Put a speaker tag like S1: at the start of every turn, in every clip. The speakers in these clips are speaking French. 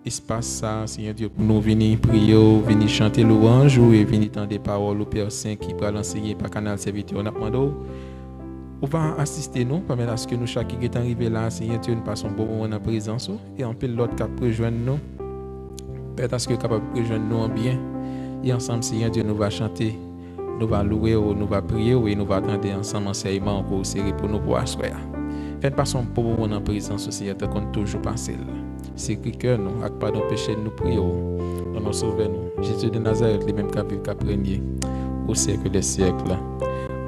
S1: espace ça, Seigneur Dieu, pour nous venir prier, venir chanter louange et venir entendre des paroles au Père Saint qui va l'enseigner par canal serviteur. On a demandé, on va assister nous, permettre à ce que nous, chaque qui est arrivé là, Seigneur Dieu, nous passons un bon moment en présence et en pile l'autre qui peut rejoindre nous, permettre à ce que capable de rejoindre nous en bien. Et ensemble, Seigneur Dieu, nous va chanter, nous va louer, nous va prier et nous va attendre ensemble enseignement encore serré pour nous pour asseoir. Faites passer un bon moment en présence, Seigneur, tant qu'on toujours passé. C'est que cœur nous, avec pardon péché, nous prions, dans nos sauveurs nous. Jésus de Nazareth, les mêmes qu'à vivre qu'à régner au siècle des siècles.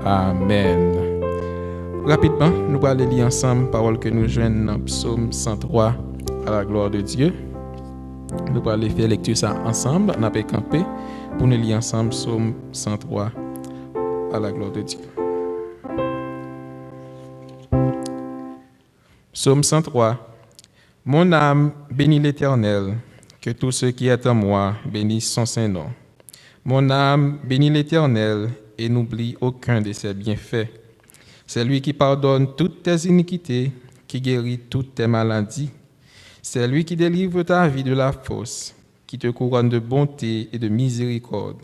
S1: Amen. Rapidement, nous allons lire ensemble parole que nous joignons dans Psaume 103 à la gloire de Dieu. Nous allons faire lecture ça ensemble, on a campé pour nous lire ensemble Psaume 103 à la gloire de Dieu. Psaume 103. Mon âme bénit l'Éternel, que tout ce qui est en moi bénisse son saint nom. Mon âme bénit l'Éternel et n'oublie aucun de ses bienfaits. C'est lui qui pardonne toutes tes iniquités, qui guérit toutes tes maladies. C'est lui qui délivre ta vie de la fosse, qui te couronne de bonté et de miséricorde.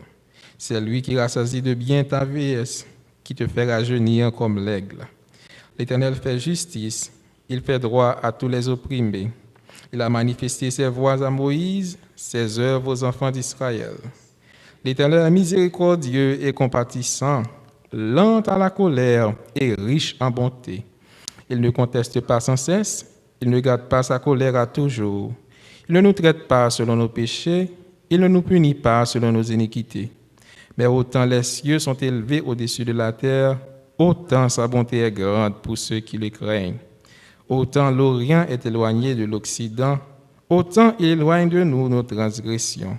S1: C'est lui qui rassasie de bien ta vieillesse, qui te fait rajeunir comme l'aigle. L'Éternel fait justice. Il fait droit à tous les opprimés. Il a manifesté ses voies à Moïse, ses œuvres aux enfants d'Israël. L'Éternel est miséricordieux et compatissant, lent à la colère et riche en bonté. Il ne conteste pas sans cesse, il ne garde pas sa colère à toujours. Il ne nous traite pas selon nos péchés, il ne nous punit pas selon nos iniquités. Mais autant les cieux sont élevés au-dessus de la terre, autant sa bonté est grande pour ceux qui le craignent. Autant l'Orient est éloigné de l'Occident, autant il éloigne de nous nos transgressions.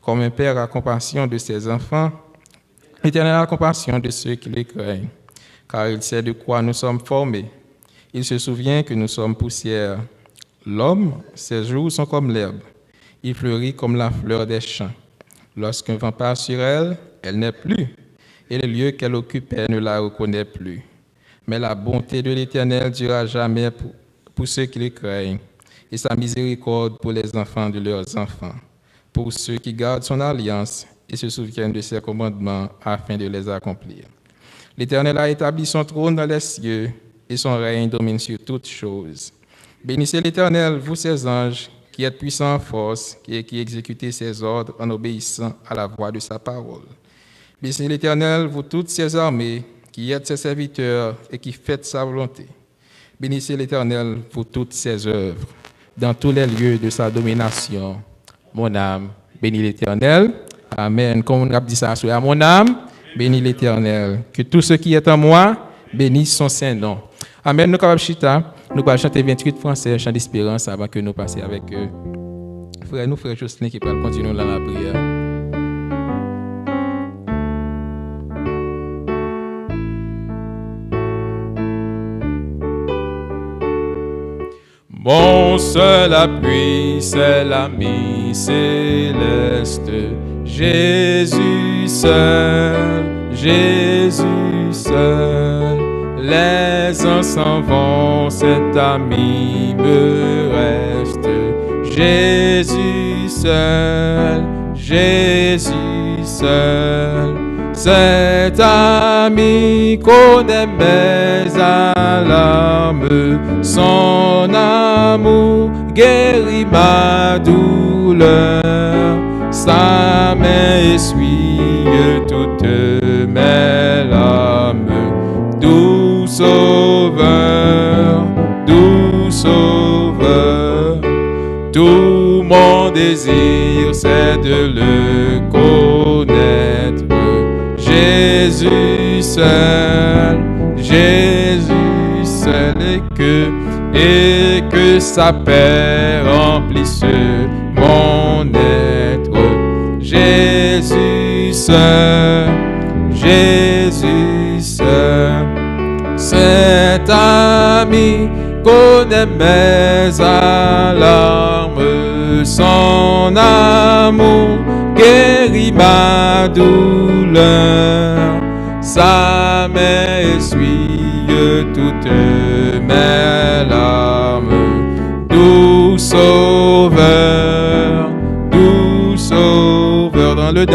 S1: Comme un père a compassion de ses enfants, l'Éternel a compassion de ceux qui le craignent, car il sait de quoi nous sommes formés. Il se souvient que nous sommes poussière. L'homme, ses jours sont comme l'herbe. Il fleurit comme la fleur des champs. Lorsqu'un vent passe sur elle, elle n'est plus, et le lieu qu'elle occupait ne la reconnaît plus. Mais la bonté de l'Éternel durera jamais pour ceux qui le craignent, et sa miséricorde pour les enfants de leurs enfants, pour ceux qui gardent son alliance et se souviennent de ses commandements afin de les accomplir. L'Éternel a établi son trône dans les cieux, et son règne domine sur toutes choses. Bénissez l'Éternel, vous ses anges, qui êtes puissants en force, et qui exécutez ses ordres en obéissant à la voix de sa parole. Bénissez l'Éternel, vous toutes ses armées, qui êtes ses serviteurs et qui faites sa volonté. Bénissez l'Éternel pour toutes ses œuvres, dans tous les lieux de sa domination. Mon âme, bénis l'Éternel. Amen. Comme on a dit ça, à mon âme, bénis l'Éternel. Que tout ce qui est en moi, bénisse son saint nom. Amen. Nous allons chanter 28 français, chant d'espérance, avant que nous passions avec frère Jocelyn qui peut continuer dans la prière. Mon seul appui, c'est l'ami céleste, Jésus seul, les uns s'en vont, cet ami me reste, Jésus seul, cet ami connaît mes alarmes, son amour guérit ma douleur, sa main essuie toutes mes larmes. Doux sauveur, tout mon désir c'est de le connaître. Jésus seul, et que sa paix remplisse mon être. Jésus seul, cet ami connaît mes alarmes, son amour guérit ma douleur, sa main essuie toutes mes larmes. Doux sauveur, le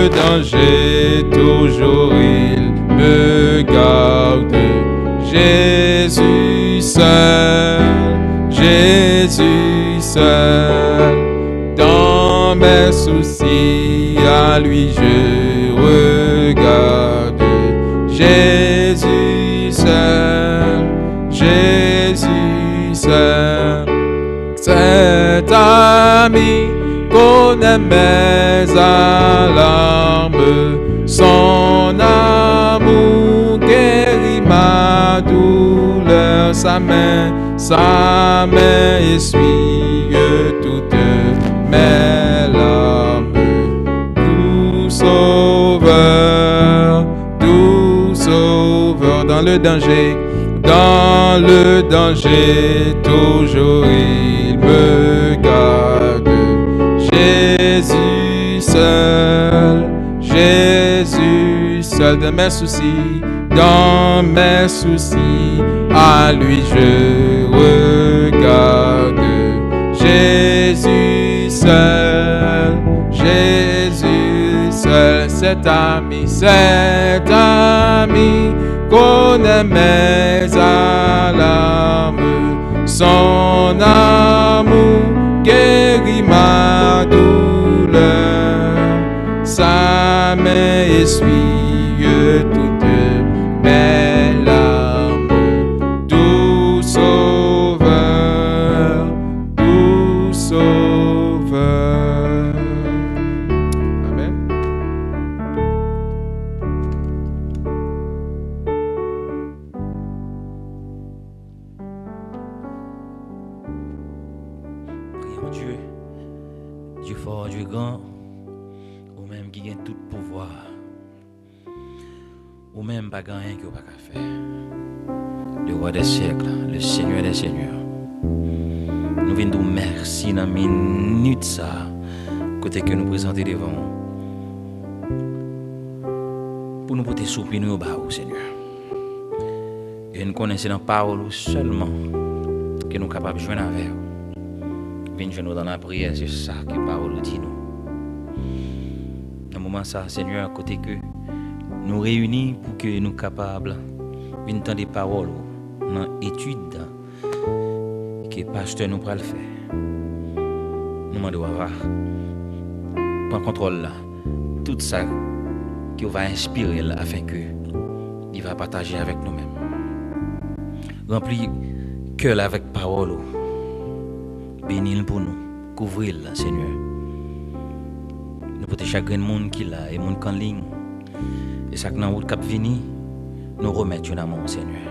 S1: danger, toujours il me garde. Jésus seul, dans mes soucis, à lui je regarde. Jésus seul, cet ami connaît mes alarmes, son amour guérit ma douleur, sa main essuie toutes mes larmes. Doux sauveur, dans le danger, toujours il me garde. Jésus seul, dans mes soucis, à lui je regarde. Jésus seul, cet ami connaît mes alarmes, son amour guérit ma douleur, sa main essuie toutes mes larmes. Doux sauveur, Amen.
S2: Prions Dieu, Dieu fort, Dieu grand, ou même qui gagne tout pouvoir, ou même pas rien que pas faire. Le roi des siècles, le Seigneur des seigneurs. Nous venons nous merci dans minute ça, côté que nous présenter devant pour nous porter soupi nous au bas, Seigneur. Et nous connaissons dans la parole seulement que nous sommes capables de jouer avec vous. Venez nous dans la prière, c'est ça que la parole dit nous. Dans le moment ça, Seigneur, côté que nous réunis pour que nous soyons capables de entendre des paroles dans l'étude que le pasteur nous va le faire. Nous demandons à prendre contrôle là, tout ça qui va inspirer là, afin que il va partager avec nous-mêmes. Remplis cœur avec parole. Bénis pour nous, couvrir-le, Seigneur. Nous portons chacun de monde qui là et monde en ligne. Et ça que dans route cap vini, nous remettons dans mon Seigneur.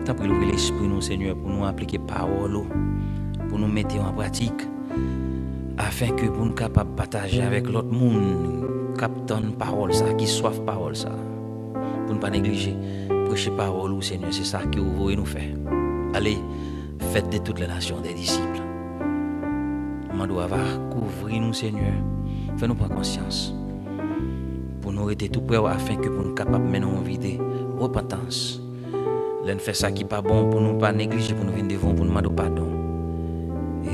S2: Tant pour ouvrir l'esprit nous, Seigneur, pour nous appliquer parole, pour nous mettre en pratique, afin que pour nous capables de partager avec l'autre monde, captant parole ça, qui soif parole ça, pour ne pas négliger, prêcher parole, Seigneur, c'est ça que vous voulez nous faire. Allez, faites de toutes les nations des disciples. Nous devons couvrir nous, Seigneur. Fais-nous prendre conscience. Pour nous rester tout près afin que pour nous capables de mener une vie de repentance. L'un fait ça qui n'est pas bon pour nous pas négliger, pour nous venir devant, pour nous demander pardon.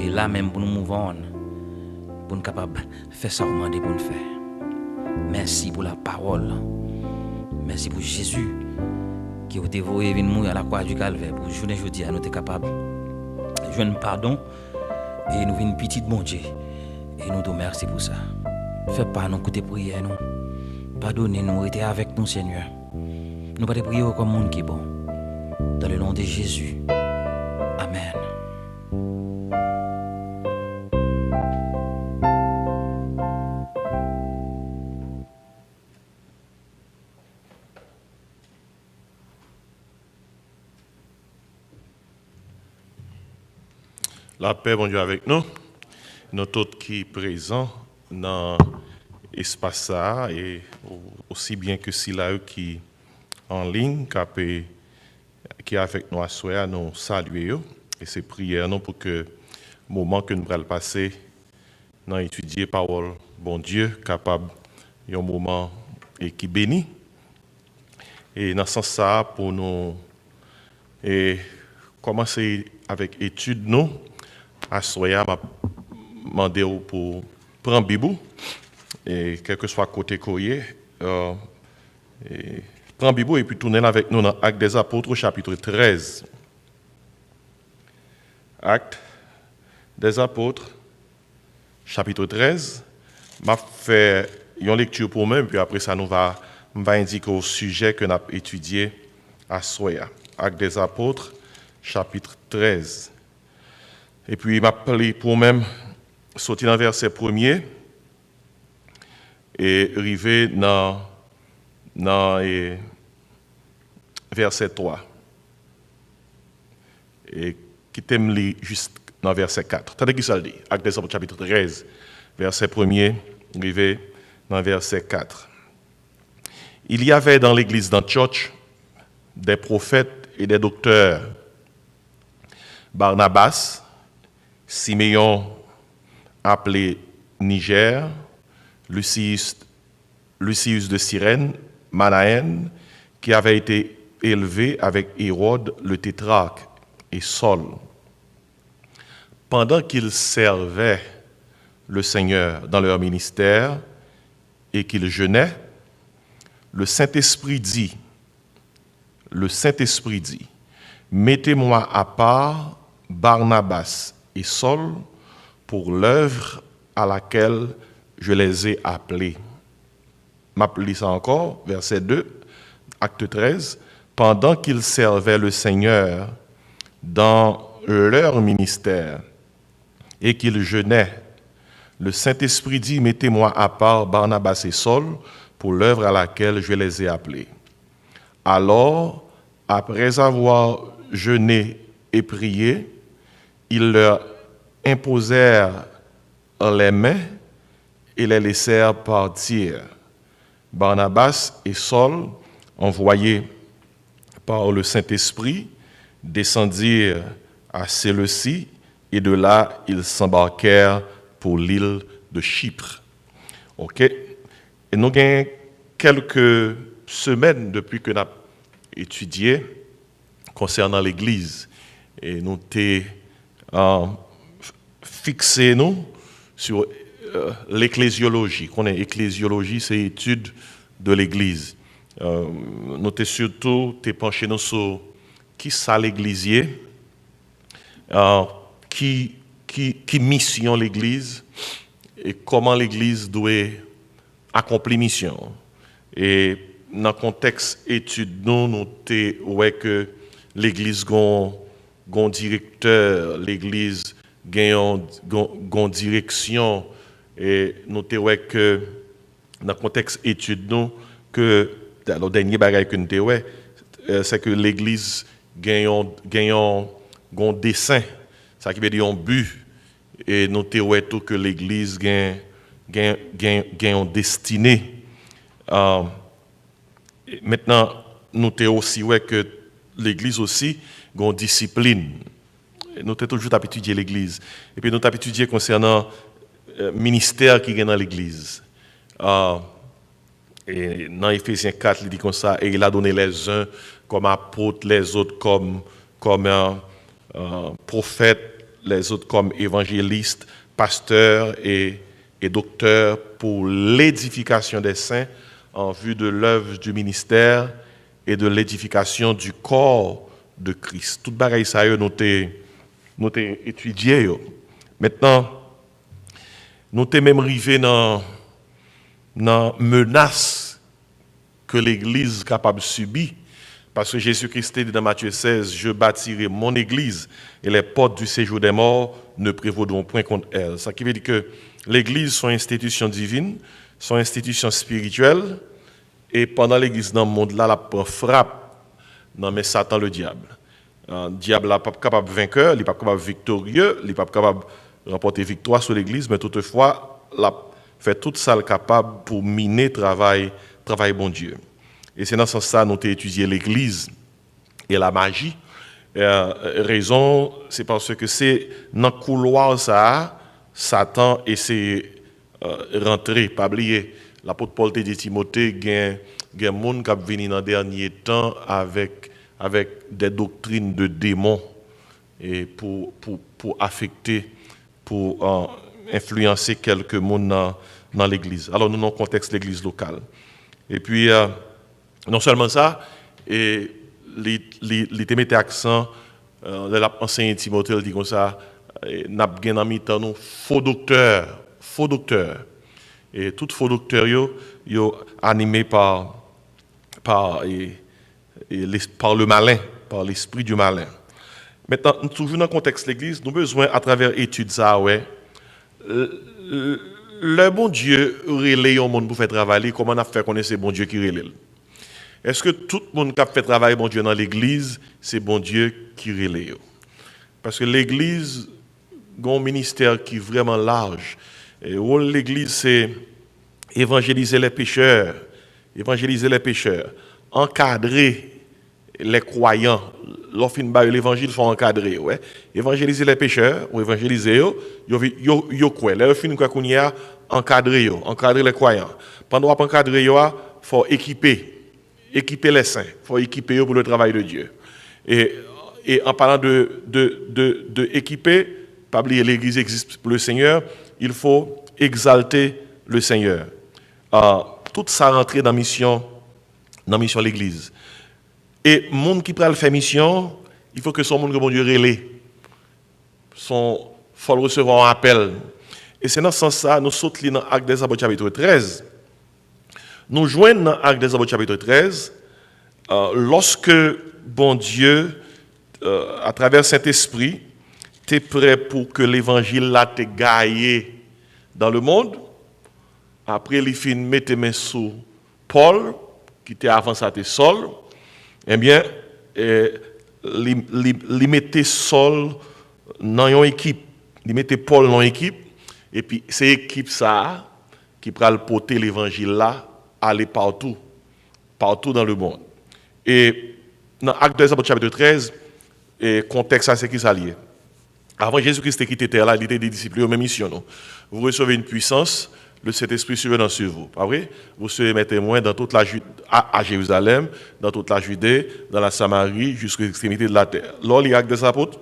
S2: Et là même pour nous move on, pour nous capables de faire ça au demander pour nous faire. Merci pour la parole. Merci pour Jésus qui a été voué venir mourir à la croix du Calvaire. Pour journée aujourd'hui, nous sommes capables de joindre pardon. Et nous venons petit bon Dieu. Et nous te remercions pour ça. Fais pas nous côté prière, nous. Pardonnez-nous, restez avec nous, Seigneur. Nous pas te prier comme monde qui est bon. Dans le nom de Jésus. Amen.
S3: La paix, bon Dieu, avec nous. Nous tous qui sommes présents dans l'espace et aussi bien que si là qui en ligne, qui est avec nous à soir, nous saluer et c'est prière nous pour que le moment que nous allons passer dans étudier parole, bon Dieu, capable un moment et qui bénit. Et dans ce sens ça, pour nous commencer avec étude nous. À soya, m'a demandé pour prend Bible, et quel que soit côté courrier, prend Bible et puis tournez avec nous dans Actes des Apôtres, chapitre 13. Actes des Apôtres, chapitre 13. Je vais faire une lecture pour moi, puis après ça, nous va indiquer au sujet que nous avons étudié à Soya. Actes des Apôtres, chapitre 13. Et puis, il m'a appelé pour même sortir dans le verset 1er et arriver dans verset 3. Et qui t'aime lire juste dans verset 4. Attendez qui ça le dit. Actes des Apôtres, chapitre 13, verset 1er, arrivé dans verset 4. Il y avait dans l'église d'Antioche des prophètes et des docteurs. Barnabas, Siméon appelé Niger, Lucius de Cyrène, Manaën, qui avait été élevé avec Hérode le tétrarque, et Saul. Pendant qu'ils servaient le Seigneur dans leur ministère et qu'ils jeûnaient, le Saint-Esprit dit, mettez-moi à part Barnabas et Saul pour l'œuvre à laquelle je les ai appelés. M'appelez ça encore, verset 2, acte 13. Pendant qu'ils servaient le Seigneur dans leur ministère et qu'ils jeûnaient, le Saint-Esprit dit, mettez-moi à part Barnabas et Saul pour l'œuvre à laquelle je les ai appelés. Alors, après avoir jeûné et prié, ils leur imposèrent les mains et les laissèrent partir. Barnabas et Saul, envoyés par le Saint-Esprit, descendirent à Séleucie et de là, ils s'embarquèrent pour l'île de Chypre. OK? Et nous avons quelques semaines depuis que nous avons étudié concernant l'Église. Et nous avons fixé nous sur l'ecclésiologie. Ecclésiologie, c'est l'étude de l'Église. Nous avons surtout penché nous sur qui ça l'Église, qui mission l'Église et comment l'Église doit accomplir mission. Et dans le contexte étude, nous avons que l'Église a un directeur, l'Église a une direction. Et nous avons que dans le contexte étude, nous, que le dernier bagage que nous avons, c'est que l'Église a un dessein, ça qui veut dire un but. Et nous avons tout que l'Église a une destinée. Maintenant, nous avons aussi que l'Église aussi a une discipline. Nous avons toujours étudié l'Église. Et puis nous avons étudié concernant le ministère qui est dans l'Église. Et dans Éphésiens 4, il dit comme ça, et il a donné les uns comme apôtres, les autres comme prophètes, les autres comme évangélistes, pasteurs et docteurs pour l'édification des saints en vue de l'œuvre du ministère et de l'édification du corps de Christ. Tout bagaille ça nous avons étudié. Maintenant, nous sommes même arrivés dans menace que l'Église est capable de subir. Parce que Jésus-Christ dit dans Matthieu 16, « Je bâtirai mon Église et les portes du séjour des morts ne prévaudront point contre elle. » Ça qui veut dire que l'Église sont institutions divines, sont institutions spirituelles, et pendant l'Église dans le monde, là, la frappe dans mais Satan le diable. Le diable n'est pas capable de vainqueur, il n'est pas capable de victorieux, il n'est pas capable de remporter victoire sur l'Église, mais toutefois, il fait tout ça capable pour miner travail bon Dieu. Et c'est dans ce sens que nous avons étudié l'Église et la magie. Raison, c'est parce que c'est dans le couloir ça, Satan essaie de rentrer, pas oublier. L'apôtre Paul te dit Timothée, il y a des gens qui viennent dans les derniers temps avec des doctrines de démons et pour affecter, pour influencer quelques monde dans l'église. Alors nous dans le contexte de l'église locale. Et puis non seulement ça, et il te mettait accent de l'enseignant Timothée, il dit comme ça, n'a pas dans mi-temps nous faux docteurs. Et tout faux docteur yo animé par le malin, par l'esprit du malin. Maintenant, toujours dans le contexte de l'église, nous avons besoin, à travers études, ça, ouais, le bon Dieu relaye au monde pour faire travailler, comment on a fait connaître ce bon Dieu qui relaye? Est-ce que tout le monde qui a fait travailler bon Dieu dans l'église, c'est bon Dieu qui relaye? Parce que l'église a un ministère qui est vraiment large. Et le rôle de l'église, c'est évangéliser les pécheurs, encadrer les croyants. Lorsqu'ils parlent de l'évangile, il faut encadrer. Ouais. Évangéliser les pécheurs, ou évangéliser eux, yo quoi. Là, il faut encadrer les croyants. Pendant qu'on encadrer eux, il faut équiper les saints, il faut équiper eux pour le travail de Dieu. Et en parlant de équiper, pas oublier l'église existe pour le Seigneur, il faut exalter le Seigneur. Tout ça rentre dans la mission de l'église. Et le monde qui peut faire mission, il faut que son monde que bon Dieu relaie. Il faut recevoir un appel. Et c'est dans ce sens-là, nous sautons dans l'Acte des Apôtres chapitre 13. Nous joignons dans l'Acte des Apôtres chapitre 13, lorsque bon Dieu, à travers Saint-Esprit, t'es prêt pour que l'évangile là te gagne dans le monde. Après, il finit de mettre main sur Paul, qui était avant ça, était Saul. Eh bien, il mettait Saul dans une équipe. Il mettait Paul dans une équipe. Et puis, c'est l'équipe ça qui prend le porter l'évangile là, aller partout dans le monde. Et dans Acte 2, chapitre 13, le contexte, c'est qui ça lié. Avant Jésus-Christ qui était là, il était des disciples, même mission. Non? Vous recevez une puissance, le Saint-Esprit survenant sur vous. Pas vrai? Vous serez mes témoins dans toute la à Jérusalem, dans toute la Judée, dans la Samarie, jusqu'aux extrémités de la terre. Lors des Actes des Apôtres,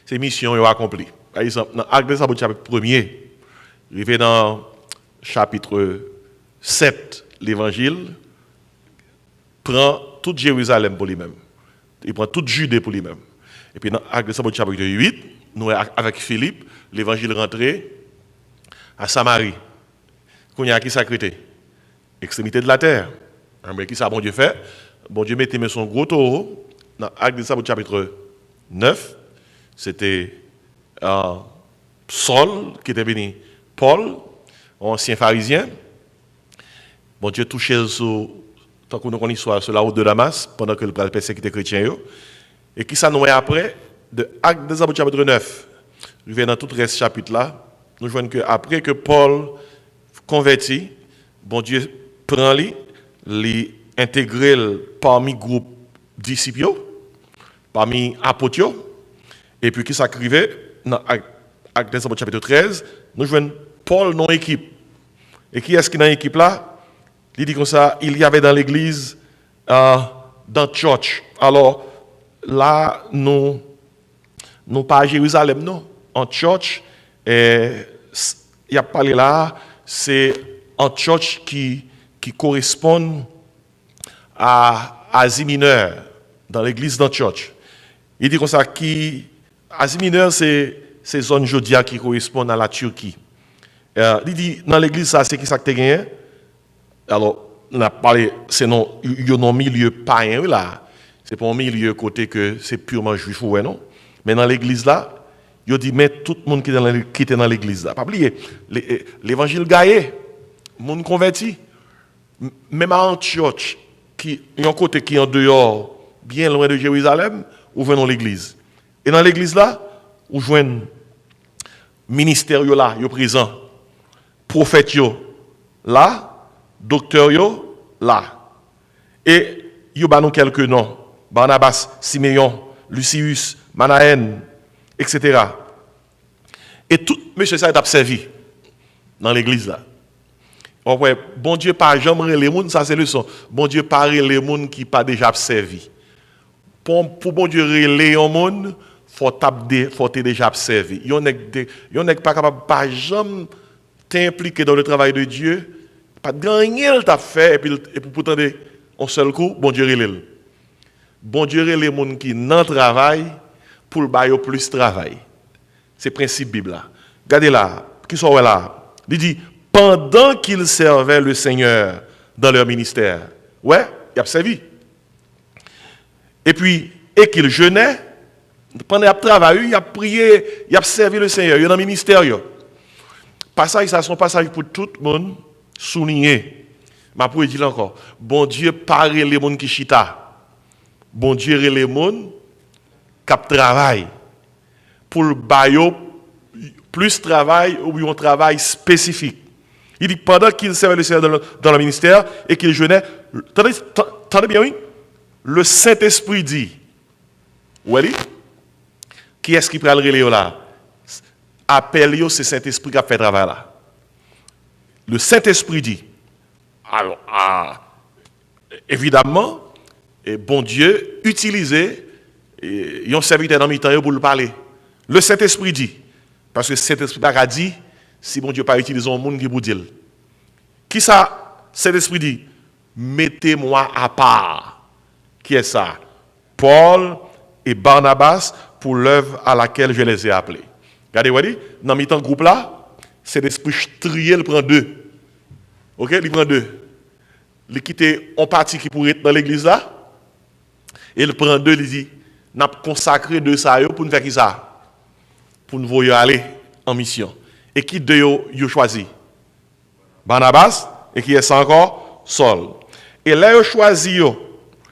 S3: ces missions sont accomplies. Par exemple, dans Actes des Apôtres, chapitre 1er, arrivé dans chapitre 7, l'Évangile prend toute Jérusalem pour lui-même. Il prend toute Judée pour lui-même. Et puis dans Actes des Apôtres, chapitre 8, nous, avec Philippe, l'Évangile rentré à Samarie. Qu'on y a qui sacré? Extrémité de la terre. Mais qui ça, bon Dieu fait? Bon Dieu mettait son gros taureau. Dans Actes des Apôtres, chapitre 9, c'était Saul qui était venu. Paul, ancien pharisien. Bon Dieu touchait sur, tant qu'on connaît l'histoire, sur la route de Damas, pendant que le persécutait chrétien. Et qui ça nous est après, de Actes des Apôtres, chapitre 9, je viens dans tout le reste chapitre là, nous voyons que après que Paul converti, bon Dieu prend lui, l'intégrer parmi groupe disciples, parmi apôtres, et puis qui s'écrivait dans Actes des Apôtres, chapitre 13, nous voyons Paul dans l'équipe. Et qui est-ce qui est dans l'équipe là? Il dit comme ça, il y avait dans l'église, dans church. Alors, là, nous pas à Jérusalem, non. En church, il y a parlé là, c'est en church qui correspond à Asie mineure, dans l'église dans church. Il dit comme ça, Asie mineure, c'est zone Jodia qui correspond à la Turquie. Il dit, dans l'église, ça, c'est qui ça que tu as gagné? Alors, on a parlé, c'est non, il y a un milieu païen là. C'est pas un milieu côté que c'est purement juif, ouais, non? Mais dans l'église là, il dit, mais tout le monde qui était dans l'église là. Pas oublier, l'évangile gaillé, le monde converti. Même à Antioche, qui y a un côté qui est en dehors, bien loin de Jérusalem, ou venons l'église. Et dans l'église là, où joignent ministère là, yo présent, prophète là, docteur là. Et yo ba nous quelques noms. Barnabas, Siméon, Lucius, Manaen, etc. Et tout monsieur ça est observé dans l'église là. Ouais, bon Dieu pas jamais les monde, ça c'est le son. Bon Dieu pas les monde qui pas déjà observé. Pour bon Dieu relayer au monde, faut déjà observer. Yon n'est pas capable pas jamais t'impliquer dans le travail de Dieu, pas gagner le t'a fait et puis pourtant en seul coup, bon Dieu relève. Bon Dieu relève les gens qui n'en travail pour le bailler plus travail. C'est le principe Bible là. Regardez là, qui sont là. Il dit pendant qu'ils servaient le Seigneur dans leur ministère. Ouais, il a servi. Et puis et qu'ils jeûnaient pendant qu'il travaillé, il a prié, il a servi le Seigneur, il est dans le ministère. Passage, ça, son passage pour tout le monde souligner. Je pourrais dire encore, bon Dieu parle les gens qui chita. Bon Dieu les gens qui travaillent. Pour le baillot, plus travail ou un travail spécifique. Il dit pendant qu'il servait le Seigneur dans le ministère et qu'il jeûnait, attendez bien, oui, le Saint-Esprit dit, oui, qui est-ce qui prend le relais là? Appelle c'est Saint-Esprit qui a fait travail là. Le Saint-Esprit dit, alors, évidemment, et bon Dieu utilisait un serviteur dans le temps pour le parler. Le Saint-Esprit dit, parce que Saint-Esprit a dit, si bon Dieu pas utilisé un monde qui vous dit. Qui ça, Saint-Esprit dit, mettez-moi à part. Qui est ça? Paul et Barnabas pour l'œuvre à laquelle je les ai appelés. Regardez, vous voyez, dans le groupe là, Saint-Esprit trié, il prend deux. Ok, il prend deux. Il quitte en partie qui pourrait être dans l'église là, et il prend deux, il dit, n'a consacré deux ça pour nous faire qui ça? Pour nous voyer aller en mission. Et qui deux yo choisi? Barnabas, et qui est ça encore? Saul. Et là, yo choisi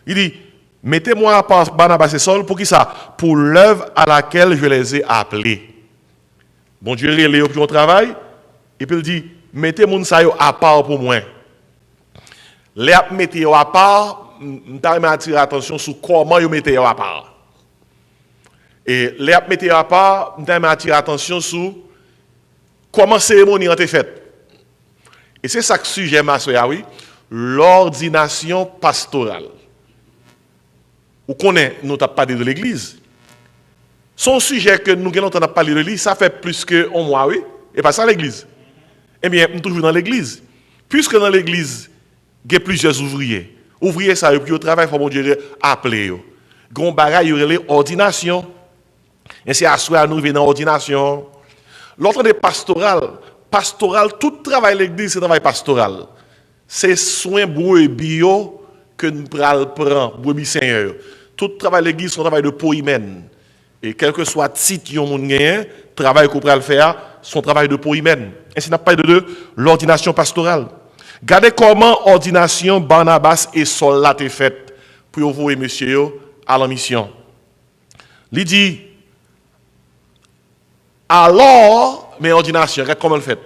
S3: il dit, mettez-moi à part Barnabas et Saul pour qui ça? Pour l'œuvre à laquelle je les ai appelés. Bon Dieu, il est au travail, et puis il dit, mettez-moi ça à part pour moi. Les mettez à part, je attirer l'attention sur comment vous mettez à part. Et les mettez à part, je attirer l'attention sur comment la cérémonie a été faite. Et c'est ça que le sujet, ma soeur, oui, l'ordination pastorale. Vous connaissez, nous n'avons pas parlé de l'église. Son sujet que nous avons parlé de l'église, ça fait plus qu'un mois, oui, et pas ça l'église. Eh bien, nous sommes toujours dans l'église. Puisque dans l'église, il y a plusieurs ouvriers. Ouvriers, ça, puis au travail, il faut Dieu appeler. Grand bagaille, il y a l'ordination. Et c'est à soi, nous venons dans l'ordination. L'autre est pastoral. Pastoral, tout travail de l'église, c'est travail pastoral. C'est soin bio que nous prenons, brebis Seigneur. Tout travail de l'église, c'est un travail de peau humaine. Et quel que soit le titre qu'on gagne, travail qu'on peut faire, son travail de peau humaine. Ainsi, n'a pas de l'ordination pastorale. Regardez comment ordination Barnabas et Saul l'a été faite pour envoyer monsieur à la mission. Il dit, alors, mais ordination, regarde comment elle fait.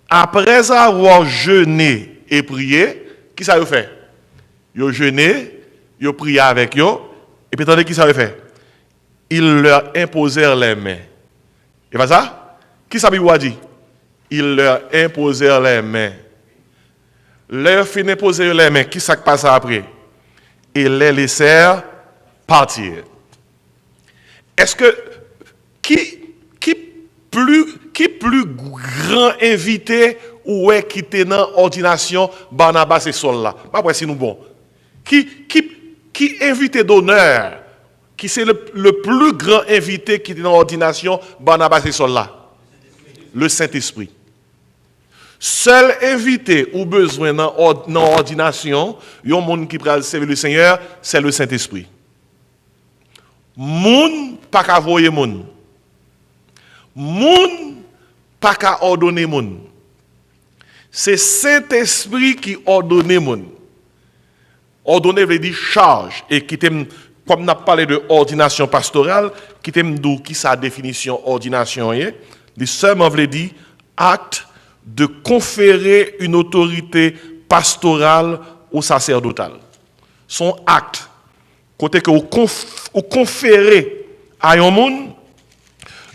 S3: Après avoir jeûné et prié, qui ça a fait? Ils ont jeûné, ils ont prié avec eux, et puis attendez, qui ça a fait? Ils leur imposèrent les mains. Et pas ça? Qui ça a dit? Ils leur imposèrent les mains. Leur fin imposer les mains, qui ça passe après? Et les laissèrent partir. Est-ce que qui plus grand invité ou est qui était dans l'ordination Barnabas et Saul là? Pas si nous bon. Qui invité d'honneur? Qui c'est le plus grand invité qui était dans l'ordination Barnabas et Saul là? Le Saint-Esprit. Seul invité ou besoin dans l'ordination, il y a un monde qui peut servir le Seigneur, c'est le Saint-Esprit. Moun pas qu'à voyer moun. Moun pas qu'à ordonner moun. C'est Saint-Esprit qui ordonne moun. Ordonner veut dire charge. Et qui t'aime, comme on a parlé de ordination pastorale, qui t'aime d'où qui sa définition ordination est, il seulement veut dire acte de conférer une autorité pastorale ou sacerdotale. Son acte, côté que vous conférez à un monde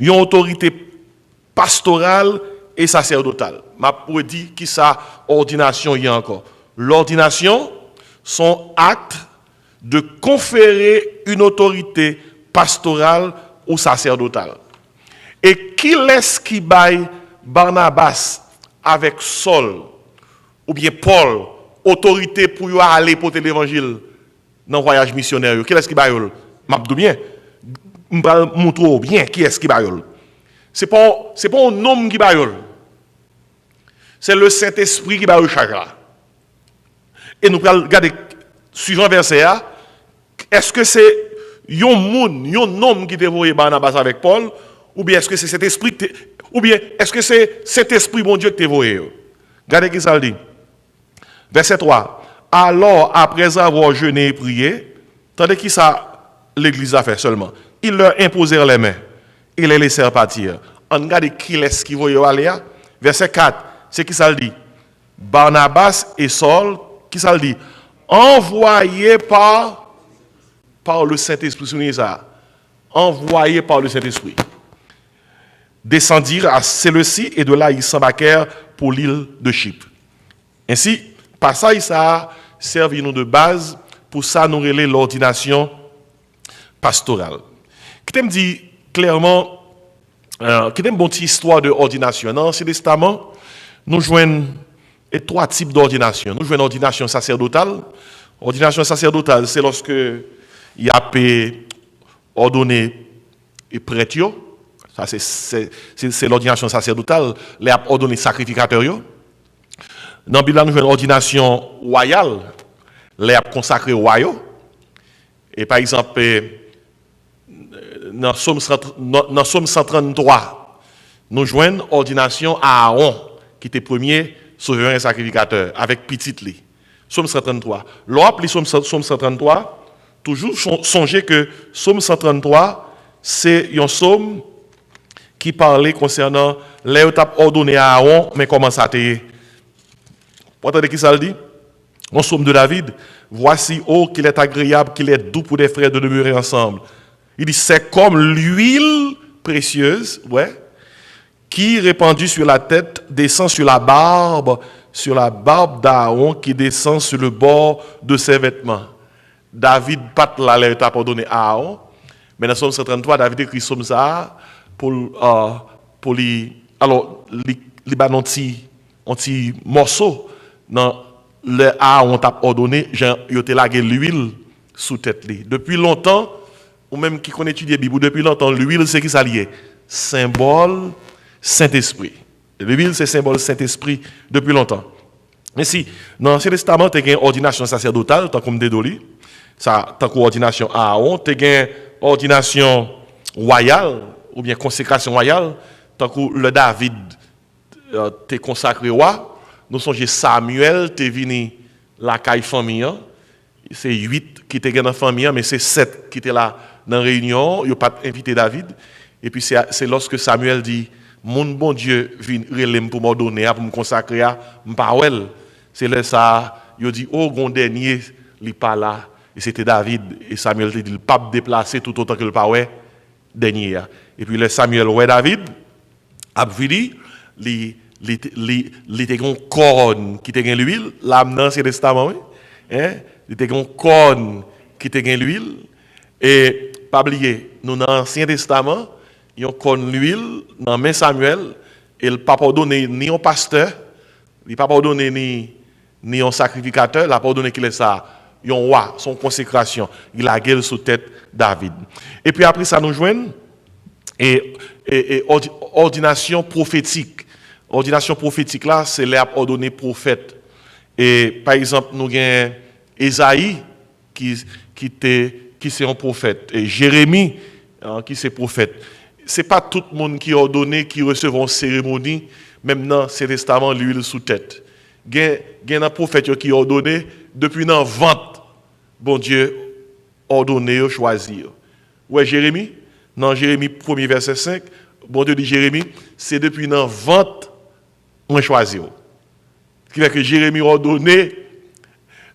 S3: une autorité pastorale et sacerdotale. Je pourrais dire qui ça ordination y a encore. L'ordination, son acte de conférer une autorité pastorale ou sacerdotal. Et qui laisse qui baille Barnabas avec Saul ou bien Paul autorité pour y aller porter l'évangile dans le voyage missionnaire? Qui est-ce qui baille? M'abdou bien. M'bral montrer bien qui est-ce qui baille. C'est pas un homme qui baille. C'est le Saint-Esprit qui baille chakra. Et nous allons regarder suivant verset A, est-ce que c'est un homme qui dévoyé Barnabas avec Paul, ou bien est-ce que c'est cet esprit, ou bien est-ce que c'est cet esprit bon Dieu qui t'a dévoyé? Regardez qui ça dit. Verset 3. Alors, après avoir jeûné et prié, tandis qui ça l'église a fait seulement, ils leur imposèrent les mains et les laissèrent partir. On regarde qui est-ce qui voyait aller. Verset 4. C'est qui ça dit? Barnabas et Saul, qui ça dit? Envoyés par le Saint-Esprit. Souvenez ça. Envoyés par le Saint-Esprit. Descendirent à Séleucie et de là ils s'embarquèrent pour l'île de Chypre. Ainsi, passage ça a servi nous de base pour ça nous relayer l'ordination pastorale. Qui t'aime dit clairement, qui t'aime bonne histoire de ordination. Dans l'Ancien Testament, nous joignons trois types d'ordination. Nous jouons l'ordination sacerdotale. Ordination sacerdotale, c'est lorsque il y a ordonné et prêtre. Ça, c'est l'ordination sacerdotale. Les a ordonné sacrificateur. Dans la Bible, nous jouons l'ordination royale. Les a consacré royaux. Et par exemple, dans Somme 133, nous jouons l'ordination à Aaron, qui était premier souverain et sacrificateur, avec petit lit. Somme 133. L'on Somme 133, toujours songez que Somme 133, c'est un somme qui parlait concernant les étapes ordonnées à Aaron, mais comment ça t'est. Vous entendez qui ça le dit? Un somme de David. Voici, oh, qu'il est agréable, qu'il est doux pour des frères de demeurer ensemble. Il dit, c'est comme l'huile précieuse, ouais, qui, répandue sur la tête, descend sur la barbe d'Aaron, qui descend sur le bord de ses vêtements. David pat là l'étape ordonnée à Aaron, mais dans Somme 133, David écrit Somme ça pour lui, alors, les ban un petit morceau dans le Aaron t'a ordonné, il a lagué l'huile sous tête. Depuis longtemps, ou même qui connaît étudier la Bible, depuis longtemps, l'huile, c'est qui ça lié? Symbole Saint-Esprit. L'huile, c'est symbole Saint-Esprit depuis longtemps. Mais si, dans l'Ancien Testament, tu as une ordination sacerdotale, tant comme dédoli, ça, tant qu'ordination à Aaron, tu as une ordination royale, ou bien consécration royale, tant que le David t'es consacré roi. Nous songeons Samuel, t'es venu la caille famille. C'est 8 qui étaient dans la famille, mais c'est 7 qui étaient là dans la réunion. Ils n'ont pas invité David. Et puis c'est lorsque Samuel dit, mon bon Dieu vient relève pour me donner, pour me consacrer à m'parwell. C'est là ça, il dit, oh, gon dernier, il n'est pas là. Et c'était David. Et Samuel dit, il ne pas déplacer tout autant que le parwell dernier. Et puis le Samuel, ouais, David, a vu, il était un corne qui était l'huile, l'âme dans l'Ancien Testament, hein? Il était un corne qui était l'huile. Et pas oublier, nous dans l'Ancien Testament, il y a un l'huile dans main Samuel, et il n'a pas donné ni un pasteur, il n'a pas donné ni un sacrificateur, il n'a pas donné qu'il est ça, il y a un roi, son consécration, il a gueule sous tête David. Et puis après ça nous joignent et ordination prophétique. Ordination prophétique là, c'est l'air ordonné prophète. Et par exemple, nous avons Esaïe qui c'est un prophète, et Jérémie qui c'est prophète. C'est pas tout le monde qui est ordonné qui recevra une cérémonie, même dans ce testament l'huile sous tête. Il y a un prophète qui est ordonné depuis dans vente. Bon Dieu ordonné, choisi. Ouais, Jérémie, dans Jérémie 1er verset 5, bon Dieu dit Jérémie, c'est depuis dans vente on choisi. Ce qui fait que Jérémie ordonné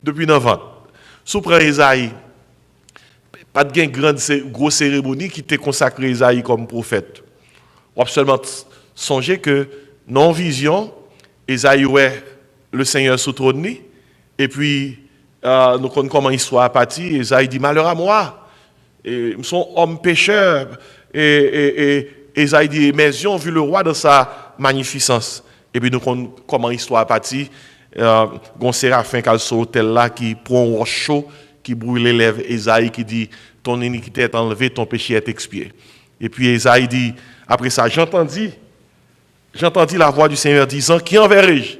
S3: depuis dans vente. Sous prend Isaïe, pas de grande grosse cérémonie qui t'est consacré Isaïe comme prophète. On peut seulement songer que non vision, Isaïe ouais le Seigneur sous trône, et puis nous connaissons comment l'histoire a parti. Isaïe dit malheur à moi, et son homme pécheur, Esaïe dit, mes yeux ont vu le roi dans sa magnificence. Et puis nous comment l'histoire est partie. Gon Séraphin qui a sur l'autel là, qui prend un roche chaud, qui brûle les lèvres. Esaïe qui dit, ton iniquité est enlevée, ton péché est expié. Et puis Esaïe dit, après ça, j'entendis la voix du Seigneur disant, qui enverrai-je?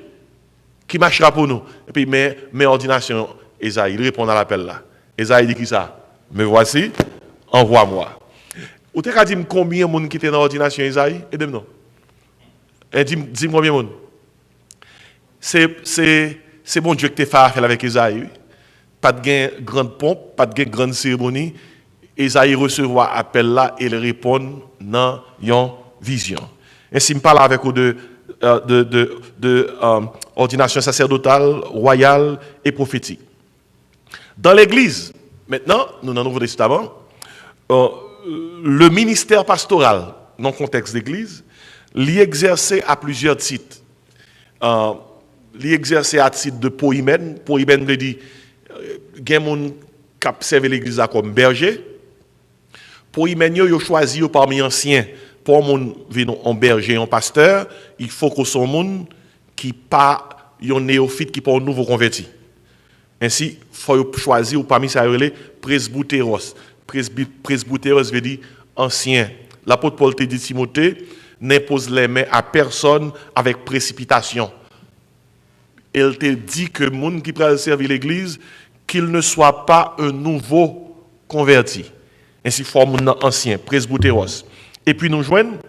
S3: Qui marchera pour nous? Et puis mes ordinations, Esaïe, il répond à l'appel là. Esaïe dit qui ça? Me voici, envoie-moi. Ou t'es qu'à dire combien de monde qui était dans l'ordination Esaïe? Aidez-moi. Dis-moi combien de monde. C'est bon Dieu que tu fait affaire avec Esaïe. Pas de grande pompe, pas de grande cérémonie. Esaïe recevra appel là et il répond dans une vision. Ainsi, je parle avec vous de ordination sacerdotale, royale et prophétique. Dans l'Église, maintenant, nous dans le Nouveau Testament, le ministère pastoral, dans le contexte d'Église, l'y exercer à plusieurs titres. L'y exercer à titre de poïmène. Poïmène veut dire, il y a des gens qui servent l'Église comme berger. Poïmène, ils ont choisi parmi anciens. Pour mon un berger, un pasteur, il faut que ce monde qui pas un néophyte qui pas un nouveau converti. Ainsi, il faut choisir parmi ça les presbytéros. Presbytéros veut dire ancien. L'apôtre Paul te dit Timothée, n'impose les mains à personne avec précipitation. Il te dit que le monde qui peut servir l'église, qu'il ne soit pas un nouveau converti. Ainsi, il faut un ancien, presbytéros. Et puis nous joignons,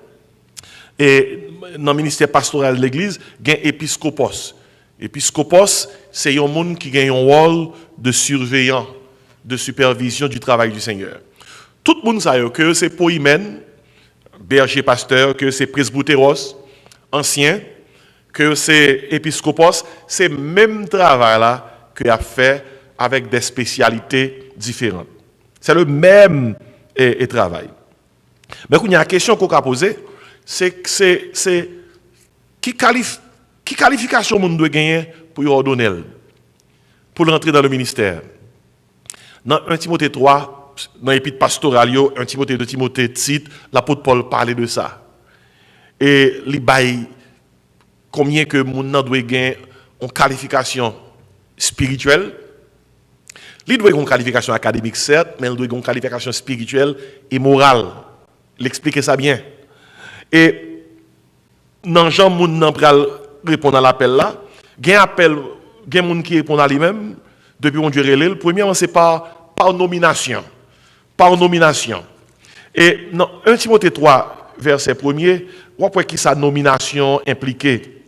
S3: et dans le ministère pastoral de l'Église, il y a un épiscopos. Épiscopos, c'est un monde qui a un rôle de surveillant, de supervision du travail du Seigneur. Tout le monde sait que c'est poïmène, berger pasteur, que c'est presbytéros, ancien, que c'est épiscopos, c'est le même travail-là qu'il a fait avec des spécialités différentes. C'est le même travail. Mais il y a une question qu'on a posée, c'est qui qualification on doit gagner pour ordonner, pour rentrer dans le ministère. Dans 1 Timothée 3, dans l'épître pastorale, 1 Timothée 2 Timothée, Tite, l'apôtre Paul parlait de ça. Et il baille combien que mon doit gagner une qualification spirituelle. Il doit avoir une qualification académique, certes, mais il doit avoir une qualification spirituelle et morale. L'expliquer ça bien. Et dans Jean moun nan pral répondre à l'appel là, gen moun qui répond à lui-même depuis mon Dieu relève. Premièrement c'est par nomination. Par nomination. Et dans 1 Timothée 3 verset 1er, on voit qui sa nomination impliquée.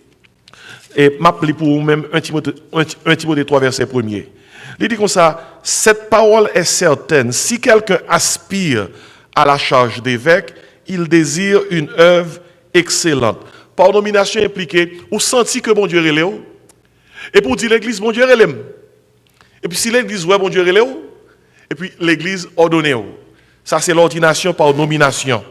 S3: Et m'appelle pour vous-même 1 Timothée 3 verset 1er. Il dit comme ça, cette parole est certaine, si quelqu'un aspire à la charge d'évêque, il désire une œuvre excellente. Par nomination impliquée, ou senti que bon Dieu relève. Et pour dire l'église, bon Dieu relève. Et puis si l'église, ouais, bon Dieu relève. Et puis l'église ordonne. Ça c'est l'ordination par nomination.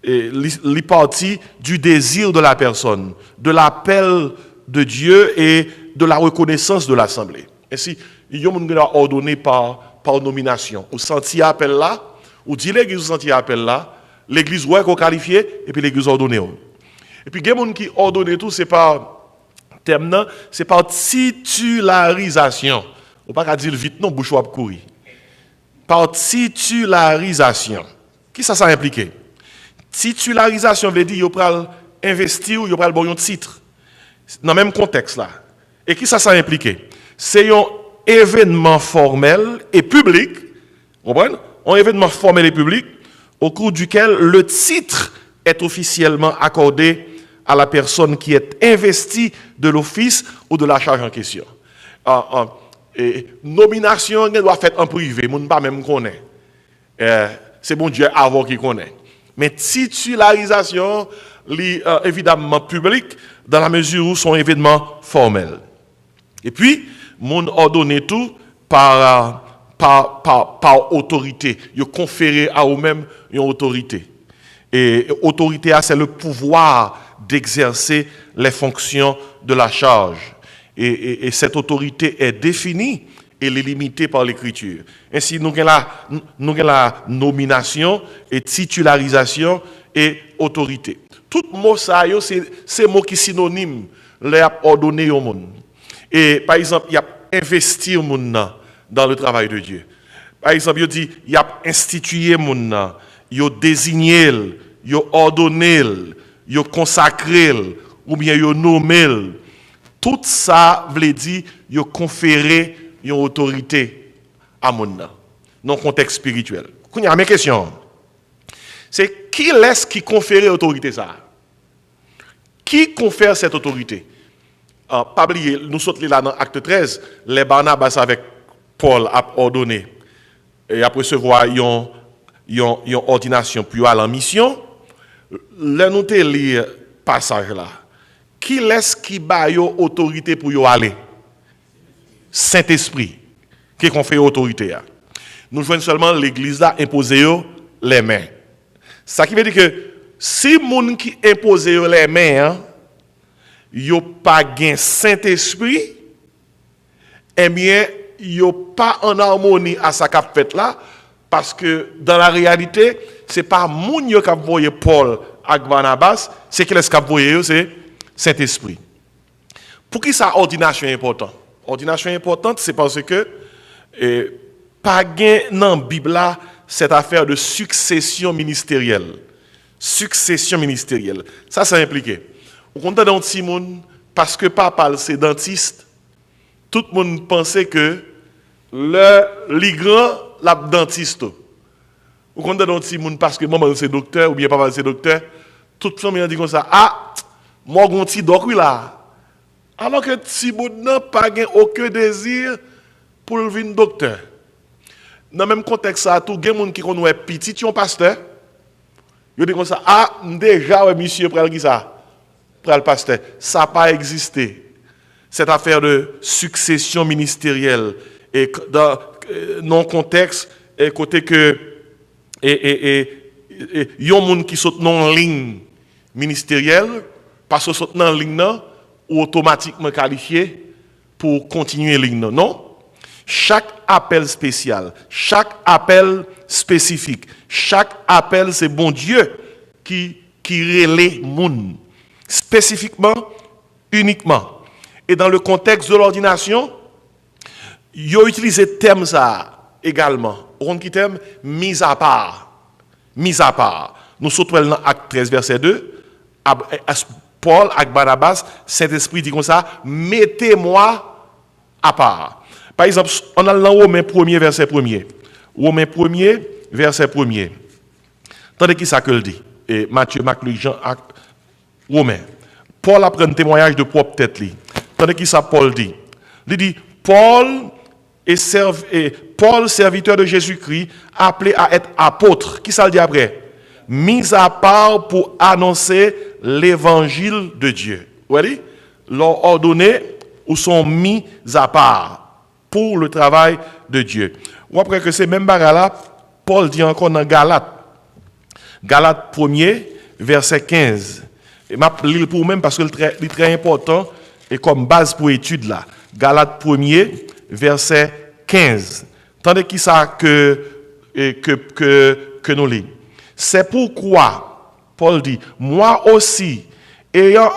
S3: Et les parties du désir de la personne, de l'appel de Dieu et de la reconnaissance de l'assemblée. Ainsi, il y a des gens ordonnés par nomination. Ou senti appel là, ou dit l'église ou senti appel là, l'église ouais qu'on qualifié et puis l'église ordonnée. Et puis il y a des gens qui ordonnent tout, c'est par terme, c'est par titularisation. On ne peut pas dire vite non, bouche ou courir. Par titularisation. Qui ça implique? Titularisation veut dire qu'il faut investir ou il faut avoir un titre. Dans le même contexte là. Et qui ça implique? C'est un événement formel et public. Vous comprenez? Un événement formel et public au cours duquel le titre est officiellement accordé à la personne qui est investie de l'office ou de la charge en question. Et nomination doit être faite en privé, on ne pas même connaît. C'est bon Dieu avant qu'il connaît. Mais titularisation, évidemment publique, dans la mesure où son événement formel. Et puis, mon ordonné tout par autorité. Il conféré à eux-mêmes une autorité. Et autorité, c'est le pouvoir d'exercer les fonctions de la charge. Et cette autorité est définie et les limiter par l'écriture. Ainsi, nous avons la nomination et titularisation et autorité. Tout mot ça, c'est mot qui synonyme, les ordonné au monde. Et par exemple, il y a investir moun dans le travail de Dieu. Par exemple, il dit, il y a institué moun, il a désigné, il a ordonné, il a consacré, ou bien il a nommé. Tout ça veut dire, il a conféré une autorité à moun dans le contexte spirituel. Il y a mes questions. C'est qui est-ce qui confère l'autorité ça? Qui confère cette autorité? Pas oublier, nous sommes là dans Acte 13, les Barnabas avec Paul a ordonné et après recevoir une ordination puis aller en mission. Là nous te lire passage là. Qui est-ce qui ba yo autorité pour yo aller? Saint-Esprit qui confère autorité. Nous jouons seulement l'église là imposer les mains. Ça qui veut dire que si moun qui impose les mains yo pas gain Saint-Esprit, eh bien yo pas en harmonie à sa qu'a fait là, parce que dans la réalité c'est pas moun yo qui voyé Paul avec Barnabas, c'est qui est-ce qui voyé c'est Saint-Esprit. Pour qui ça ordination est important? Ordination importante c'est parce que pas gain dans Bible là cette affaire de succession ministérielle. Succession ministérielle. Ça impliqué. Au contraire d'un petit monde, parce que papa c'est dentiste, tout le monde pensait que le grand la dentiste. Au contraire d'un petit monde, parce que maman c'est docteur ou bien papa c'est docteur, toute famille dit comme ça, ah, moi mon petit doc oui là. Alors que petit monde n'a pas aucun désir pour devenir docteur. Dans le même contexte, ça, tout le monde qui connaît petit, tu es un pasteur. Il dit comme ça, ah, déjà, ouais, monsieur, pour qui ça? Pour le pasteur. Ça n'a pas existé. Cette affaire de succession ministérielle. Et dans non contexte, et côté que, il y a un monde qui saute dans ligne ministérielle, parce que saute dans ligne, ou automatiquement qualifié pour continuer ligne, non? Chaque appel spécial, chaque appel spécifique, chaque appel, c'est bon Dieu qui relaie moun. Spécifiquement, uniquement. Et dans le contexte de l'ordination, il a utilisé le terme ça également. On qui terme mise à part. Mise à part. Nous sommes dans Acte 13, verset 2. Paul, avec Barnabas, Saint-Esprit dit comme ça, mettez-moi à part. Par exemple, on a dans Romains 1er, verset 1er. Romains 1er, verset 1er. Tandis qui ça que le dit? Et Matthieu, Marc, Luc, Jean, Romains. Paul a pris un témoignage de propre tête. Tandis qui ça Paul dit? Il dit, Paul, serviteur de Jésus-Christ, appelé à être apôtre. Qui ça le dit après? Mis à part pour annoncer l'évangile de Dieu. Vous voyez? Leur ordonné ou sont mis à part pour le travail de Dieu. Ou après que c'est même bagarre là, Paul dit encore dans Galates 1er, verset 15. Et m'a lis pour même parce que c'est très important et comme base pour étude là. Galates 1er, verset 15. Tandis qui ça que nous lisons. C'est pourquoi Paul dit, moi aussi, ayant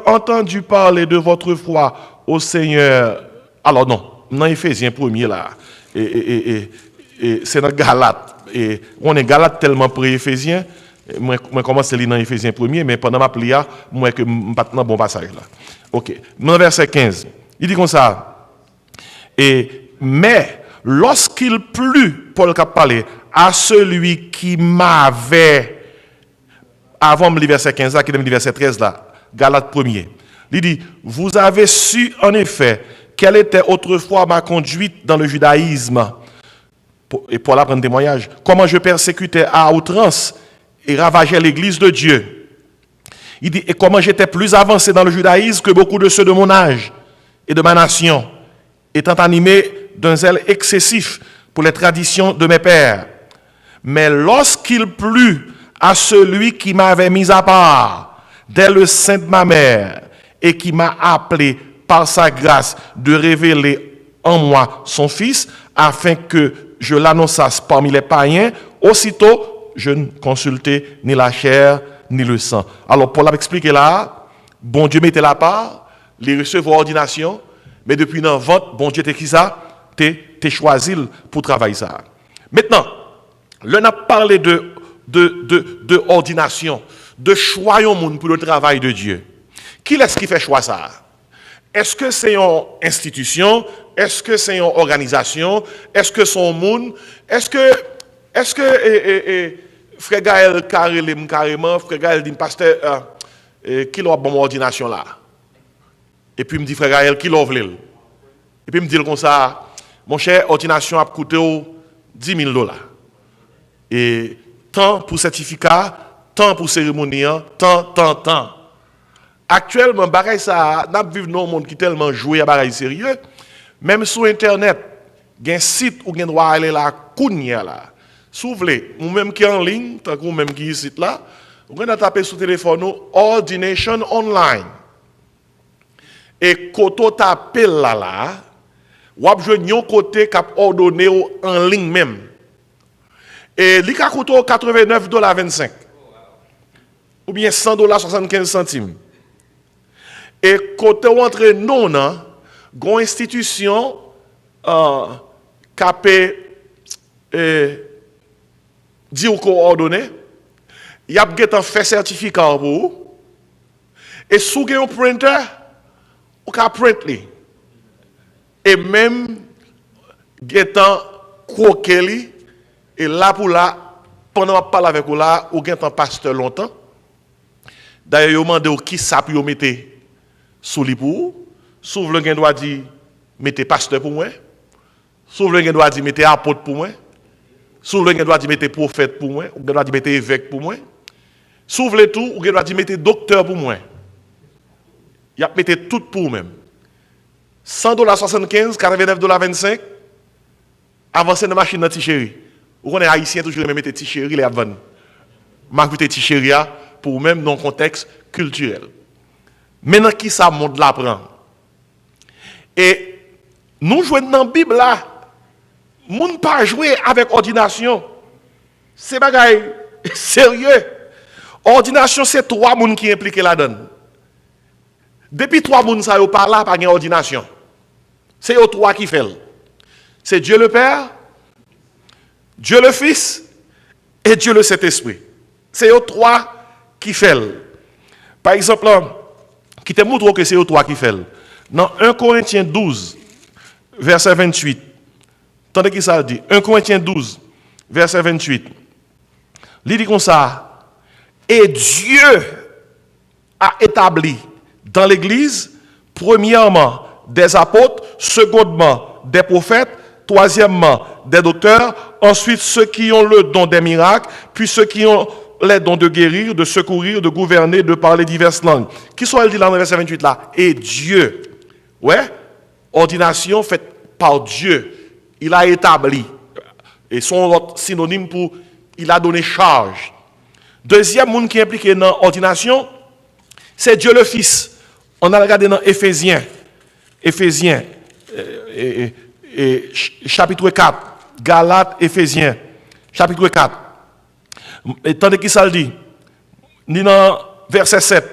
S3: entendu parler de votre foi au Seigneur. Alors non, dans Éphésiens 1er là, et c'est dans Galates. Et on est Galates tellement pré-Éphésiens, moi commence à lire dans Éphésiens 1er, mais pendant ma prière, moi que pas dans bon passage là. OK. Dans verset 15, il dit comme ça. Mais lorsqu'il plut, Paul a parlé à celui qui m'avait, avant le verset 15 là, qui est le verset 13 là, Galates 1er. Il dit, vous avez su en effet quelle était autrefois ma conduite dans le judaïsme. Et Paul apprend un témoignage. Comment je persécutais à outrance et ravageais l'église de Dieu. Il dit, et comment j'étais plus avancé dans le judaïsme que beaucoup de ceux de mon âge et de ma nation, étant animé d'un zèle excessif pour les traditions de mes pères. Mais lorsqu'il plut à celui qui m'avait mis à part dès le sein de ma mère et qui m'a appelé par sa grâce de révéler en moi son Fils, afin que je l'annonçasse parmi les païens. Aussitôt, je ne consultais ni la chair, ni le sang. Alors, Paul a expliqué là, bon Dieu mettait la part, les recevoir ordination, mais depuis dans vente, bon Dieu t'es qui ça? T'es choisi pour travailler ça. Maintenant, l'on a parlé de ordination, de choix au monde pour le travail de Dieu. Qui est-ce qui fait choix ça? Est-ce que c'est une institution? Est-ce que c'est une organisation? Est-ce que c'est un monde? Est-ce que Frère Gaël carrément, Frère Gaël dit, pasteur, qui l'a bon ordination là? Et puis il me dit, Frère Gaël, qui l'a voulu? Et puis il me dit comme ça, mon cher, ordination a coûté $10 000. Et tant pour certificat, tant pour cérémonie, tant. Actuellement, bagaille ça, nous vivons dans un monde qui est tellement joué à bagaille sérieux. Même sur Internet, il y a un site où on doit aller là, kounya là. Si vous voulez, ou même qui est en ligne, tant que vous même qui est site là, vous pouvez taper sur le téléphone Ordination Online. Et quand on tape là, vous avez un côté qui a ordonné en ligne même. Et il a coûté $89,25. Ou bien $100,75. Et quand on entre non, une institution qui a dit qu'on ordonné, il y a fait certificat pour vous. Et si vous avez un printer, vous pouvez printer. Et même, getan croquer et là pour là, pendant que je parle avec vous là, vous avez un pasteur longtemps. D'ailleurs, vous demandez qui ça peut mettre sous les pour. Si vous voulez, doit dire mettez pasteur pour moi. Si vous voulez, doit dire mettez apôtre pour moi. Si vous voulez, doit dire mettez prophète pour moi. Vous doit dire mettez évêque pour moi. Si vous voulez tout, vous doit dire mettez docteur pour moi. Il y a mettez tout pour vous-même. $100,75, $89,25. Avancez dans la machine de Tichéri. Vous connaissez les Haïtiens toujours mettre Tichéri les avant. Marquez Tichéri pour vous-même dans un contexte culturel. Maintenant, qui ça montre l'apprend? Et nous jouons dans la Bible là. Nous ne pas jouer avec ordination. C'est bagaille sérieux. Ordination, c'est 3 personnes qui impliquent là-dedans. Depuis 3 personnes, ça ne parle pas de ordination. C'est eux 3 qui font. C'est Dieu le Père, Dieu le Fils et Dieu le Saint-Esprit. C'est eux 3 qui font. Par exemple, qui te montre que c'est eux 3 qui font. Dans 1 Corinthiens 12, verset 28, attendez qui ça dit. 1 Corinthiens 12, verset 28. Il dit comme ça. Et Dieu a établi dans l'Église, premièrement, des apôtres, secondement, des prophètes, troisièmement, des docteurs, ensuite ceux qui ont le don des miracles, puis ceux qui ont les dons de guérir, de secourir, de gouverner, de parler diverses langues. Qui sont-elles dit dans le verset 28 là? Et Dieu. Ouais, ordination faite par Dieu. Il a établi. Et son synonyme pour il a donné charge. Deuxième monde qui est impliqué dans l'ordination, c'est Dieu le Fils. On a regardé dans Éphésiens, chapitre 4, Galates, Éphésiens, chapitre 4. Et tandis qu'il ça dit, ni dans verset 7,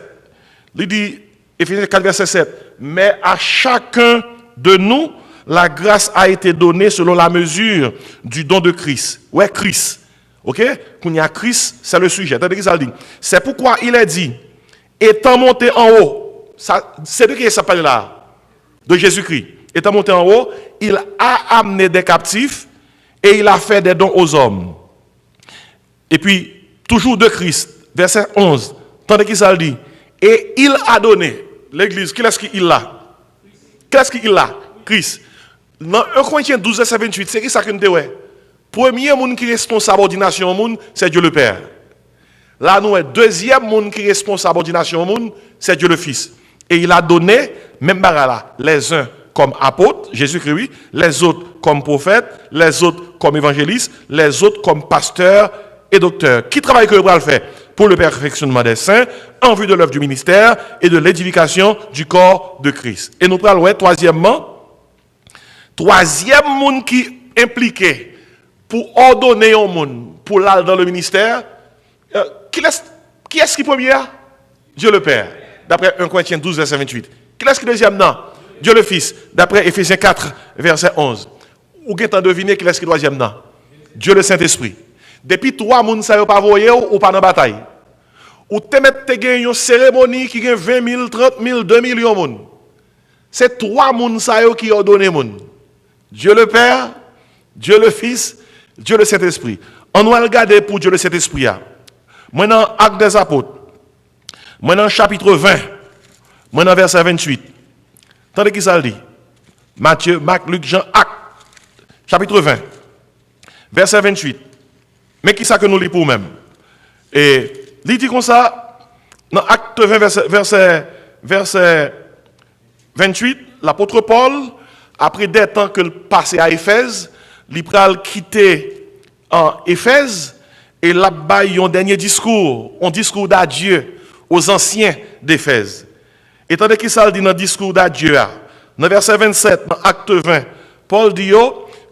S3: il dit, Éphésiens 4, verset 7, mais à chacun de nous, la grâce a été donnée selon la mesure du don de Christ. Ouais, Christ. Ok? Quand il y a Christ, c'est le sujet. Tandis qu'il ça dit, c'est pourquoi il est dit, étant monté en haut, c'est de qui ça parle là? De Jésus-Christ. Étant monté en haut, il a amené des captifs et il a fait des dons aux hommes. Et puis, toujours de Christ, verset 11, tandis qu'il ça dit, et il a donné l'Église. Qui est-ce qu'il a? Qu'est-ce qu'il a? Christ. Dans 1 Corinthiens 12, verset 28, c'est qui ça que nous disons? Premier monde qui est responsable de l'ordination au monde, c'est Dieu le Père. Là, nous, deuxième monde qui est responsable de l'ordination au monde, c'est Dieu le Fils. Et il a donné, même là, les uns comme apôtres, Jésus-Christ, oui, les autres comme prophètes, les autres comme évangélistes, les autres comme pasteurs et docteurs. Qui travaille que le fait pour le perfectionnement des saints, en vue de l'œuvre du ministère et de l'édification du corps de Christ. Et nous parlons, troisièmement, Troisième monde qui impliqué pour ordonner au monde, pour l'aller dans le ministère, qui est-ce qui premier? Dieu le Père, d'après 1 Corinthiens 12, verset 28. Qui est-ce qui deuxième? Non. Dieu le Fils, d'après Éphésiens 4, verset 11. Ou qui est en deviner qui est-ce qui troisième? Non. Dieu le Saint-Esprit. Depuis 3 personnes, ça ne pas voyer ou pas dans la bataille. Ou te mettre une cérémonie qui a 20 000, 30 000, 2 millions de monde. C'est 3 personnes qui ont donné monde. Dieu le Père, Dieu le Fils, Dieu le Saint-Esprit. On va regarder pour Dieu le Saint-Esprit. Maintenant, Actes des Apôtres. Maintenant, chapitre 20. Maintenant, verset 28. Attendez qui ça le dit. Matthieu, Marc, Luc, Jean, Actes. Chapitre 20. Verset 28. Mais qui ça que nous lisons pour nous-mêmes? Et il dit comme ça, dans Acte 20, verset 28, l'apôtre Paul, après des temps qu'il passait à Éphèse, il a quitté en Éphèse, et là-bas, il y a un dernier discours, un discours d'adieu aux anciens d'Éphèse. Et tandis qu'il ça dit dans le discours d'adieu, dans verset 27, dans Acte 20, Paul dit,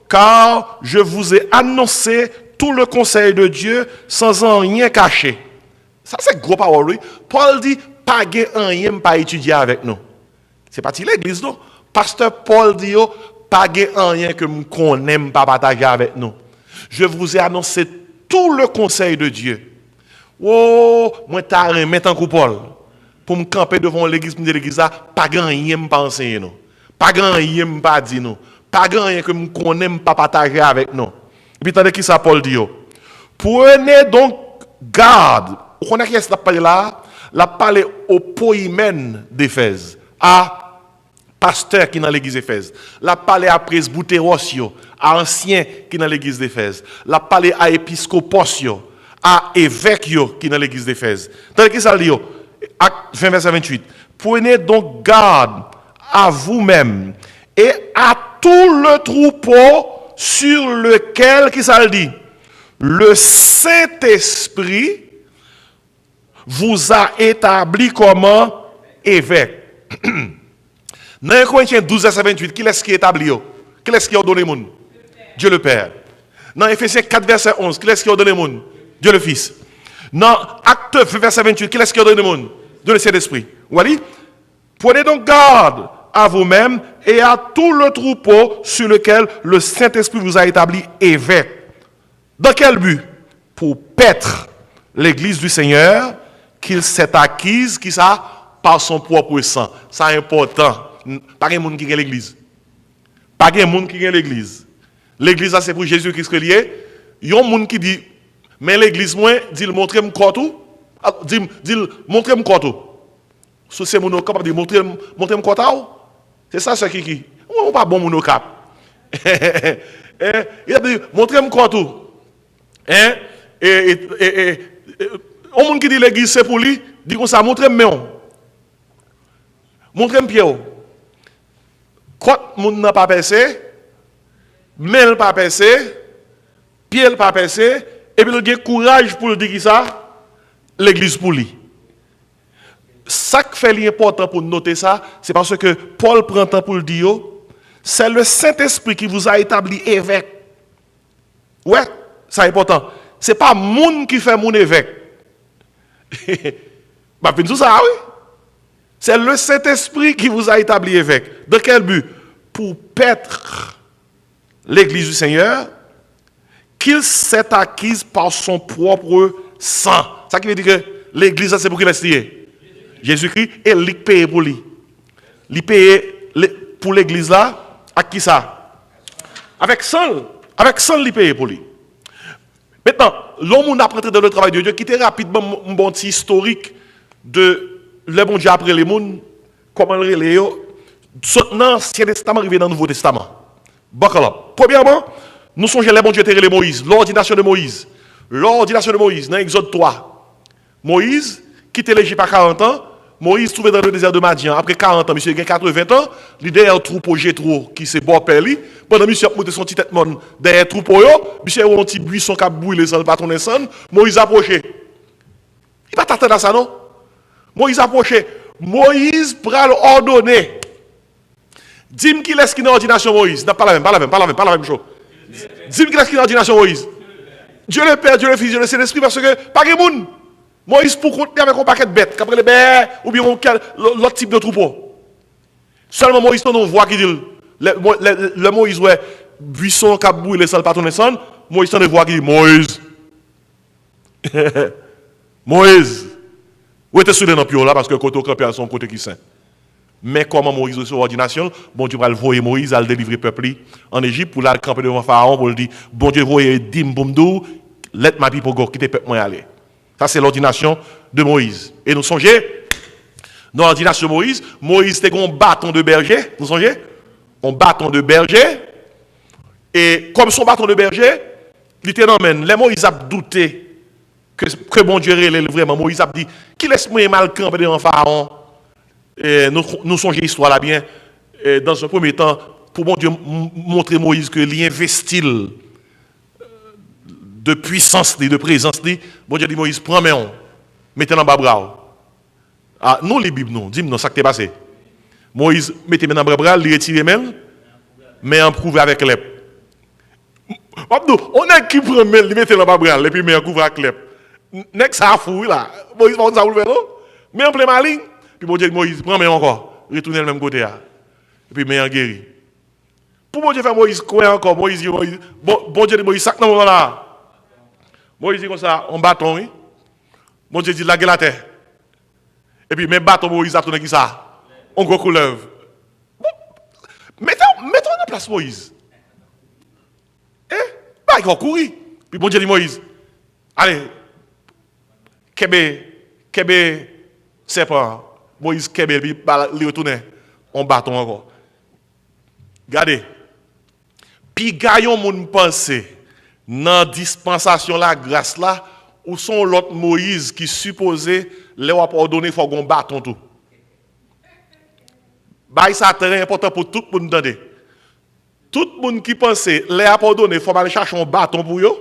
S3: car je vous ai annoncé tout le conseil de Dieu sans en rien cacher. Ça, c'est gros parole, oui. Paul dit, pas rien pas étudier avec nous. C'est parti l'église, non? Pasteur Paul dit, pas rien que nous connaissons pas partager avec nous. Je vous ai annoncé tout le conseil de Dieu. Oh, moi, t'as remis en coup Paul. Pour me camper devant l'église, me dire l'église, pas rien pas enseigner nous. Pas rien pas dire nous. Pas rien que nous connaissons pas partager avec nous. Et puis, tandis qui ça, Paul dit, prenez donc garde. Vous connaissez qui est-ce parlé là? La parlé au poïmen d'Éphèse, à pasteur qui est dans l'église d'Éphèse. La parlé à presbytéros, à ancien qui est dans l'église d'Éphèse. La parlé à épiscopos, à évêque qui est dans l'église d'Éphèse. Tandis qui ça dit, Acte 20, verset 28. Prenez donc garde à vous-même et à tout le troupeau sur lequel, qui ça le dit, le Saint-Esprit vous a établi comme évêque. Dans 1 Corinthiens 12, verset 28, qui est-ce qui établit? Qui est-ce qui a donné le monde? Dieu le Père. Dans Éphésiens 4, verset 11, qui est-ce qui a donné le monde? Dieu le Fils. Dans Acte 20, verset 28, qui est-ce qui a donné le monde? Dieu le Saint-Esprit. Voilà. Prenez donc garde à vous-même et à tout le troupeau sur lequel le Saint-Esprit vous a établi évêque. Dans quel but? Pour paître l'église du Seigneur qu'il s'est acquise, qui ça? Par son propre sang. C'est important. Pas de monde qui gagne l'église. Pas de monde qui gagne l'église. L'église, c'est pour Jésus-Christ qui est lié. Il y a un monde qui dit, mais l'église, moi, dit, montrez-moi quoi tout. Dit, montrez-moi quoi tout. Si c'est mon cap, dit, montrez-moi quoi tout. C'est ça, ce qui. On pas bon mon cap. Il a dit, montrez-moi quoi tout. Un monde qui dit l'église, c'est pour lui, dit comme ça, montrez-moi. Montrez-moi pied. Quand monde n'a pas passé, main n'a pas passé, pied n'a pas passé, et puis il a courage pour dire ça, l'église pour lui. Ça qui fait l'important pour noter ça, c'est parce que Paul prend temps pour le dire, c'est le Saint-Esprit qui vous a établi évêque. Ouais, c'est important. Ce n'est pas monde qui fait mon évêque. Bah, tout ça, oui. C'est le Saint-Esprit qui vous a établi évêque. De quel but? Pour paître l'église du Seigneur, qu'il s'est acquise par son propre sang. Ça qui veut dire que l'église, c'est pour qui l'est Jésus-Christ, et il paye pour lui. Il paye pour l'église là, à qui ça? Avec sang. Avec sang, il paye pour lui. Maintenant, l'homme a prêté dans le travail de Dieu, qui était rapidement un bon petit historique de le bon Dieu après les mondes, comment le relais. Dans l'Ancien Testament, arrivé dans le Nouveau Testament. Premièrement, nous songeons les bons Dieu les Moïse, l'ordination de Moïse. L'ordination de Moïse, dans Exode 3. Moïse, qui était l'Égypte à 40 ans, Moïse trouvé dans le désert de Madian. Après 40 ans, monsieur a 80 ans, l'idée est un troupeau Jétro qui s'est bon père lui. Pendant monsieur a monté son petit tête monde derrière troupeau, monsieur a un petit buisson qui a brûlé sans le patron d'incendie. Moïse a approché. Il va t'attendre à ça, non? Moïse a approché. Moïse pral ordonner. Dis-moi qui est-ce qui est dans l'ordination Moïse. Pas la même chose. Dis-moi qui est-ce qui est dans l'ordination Moïse. Dieu le Père, Dieu le Fils, Dieu le Saint-Esprit, parce que pas de monde. Moïse pour contenir avec un paquet de bêtes, après les bêtes, ou bien l'autre type de troupeau. Seulement Moïse, on voit qui dit, le Moïse, ouais, buisson, cap brûlé, sol, pas tourner son, Moïse, on voit qui dit, Moïse. Moïse. Où était soudain dans le pion là, parce que côté au campé à son côté qui saint. Mais comment Moïse reçoit l'ordination, bon Dieu va le voyer Moïse à le délivrer le peuple en Égypte pour le camper devant Pharaon pour lui dire, bon Dieu voyer dim boumdou, let ma people go, quitter le peuple moi aller. Ça c'est l'ordination de Moïse. Et nous songeons, dans l'ordination de Moïse, Moïse était un bâton de berger, vous songez? Un bâton de berger. Et comme son bâton de berger, littéralement, les Moïse a douté que bon Dieu est vraiment. Moïse a dit, qui laisse-moi mal camper devant Pharaon? Et nous songeons l'histoire là bien. Et dans un premier temps, pour bon Dieu montrer Moïse que l'investit de puissance, de présence, bon Dieu dit Moïse, prends mes on, mettez dans le bras. Ah, non, les Bibles, non. Dis-moi, ça qui t'est passé. Moïse, mettez dans le bras, il retire même, mais en prouve avec l'ép. On a qui prend main, il mettez dans le bras, et puis mais en couvre avec l'ép. N'est-ce ça fou là? Moïse, ça vous le fait, non? Mais en plein maligne. Puis bon Dieu dit Moïse, prends-moi encore, retournez le même côté. Et puis mais en guéri. Pour bon Dieu faire Moïse, quoi encore? Moïse, bon Dieu dit Moïse, sac dans là. Moïse dit comme ça, on bâton, oui. Bon Dieu dit, laguez la terre. Et puis, mes bâtons, Moïse a tourné qui ça? On gros couleuvre. Mettons en place Moïse. Bah, il va courir. Puis, bon Dieu dit Moïse, allez, Kébé, c'est pas. Moïse, Kébé, puis il retourne. On bâton encore. Regardez. Puis, gaillon, mon pensée. Dans la dispensation la grâce là, où sont l'autre Moïse qui supposait les pardonner, il faut qu'on bâton tout. Bah, ça très important pour tout le monde entendre. Tout le monde qui pensait les pardonner, il faut aller chercher un bâton pour eux.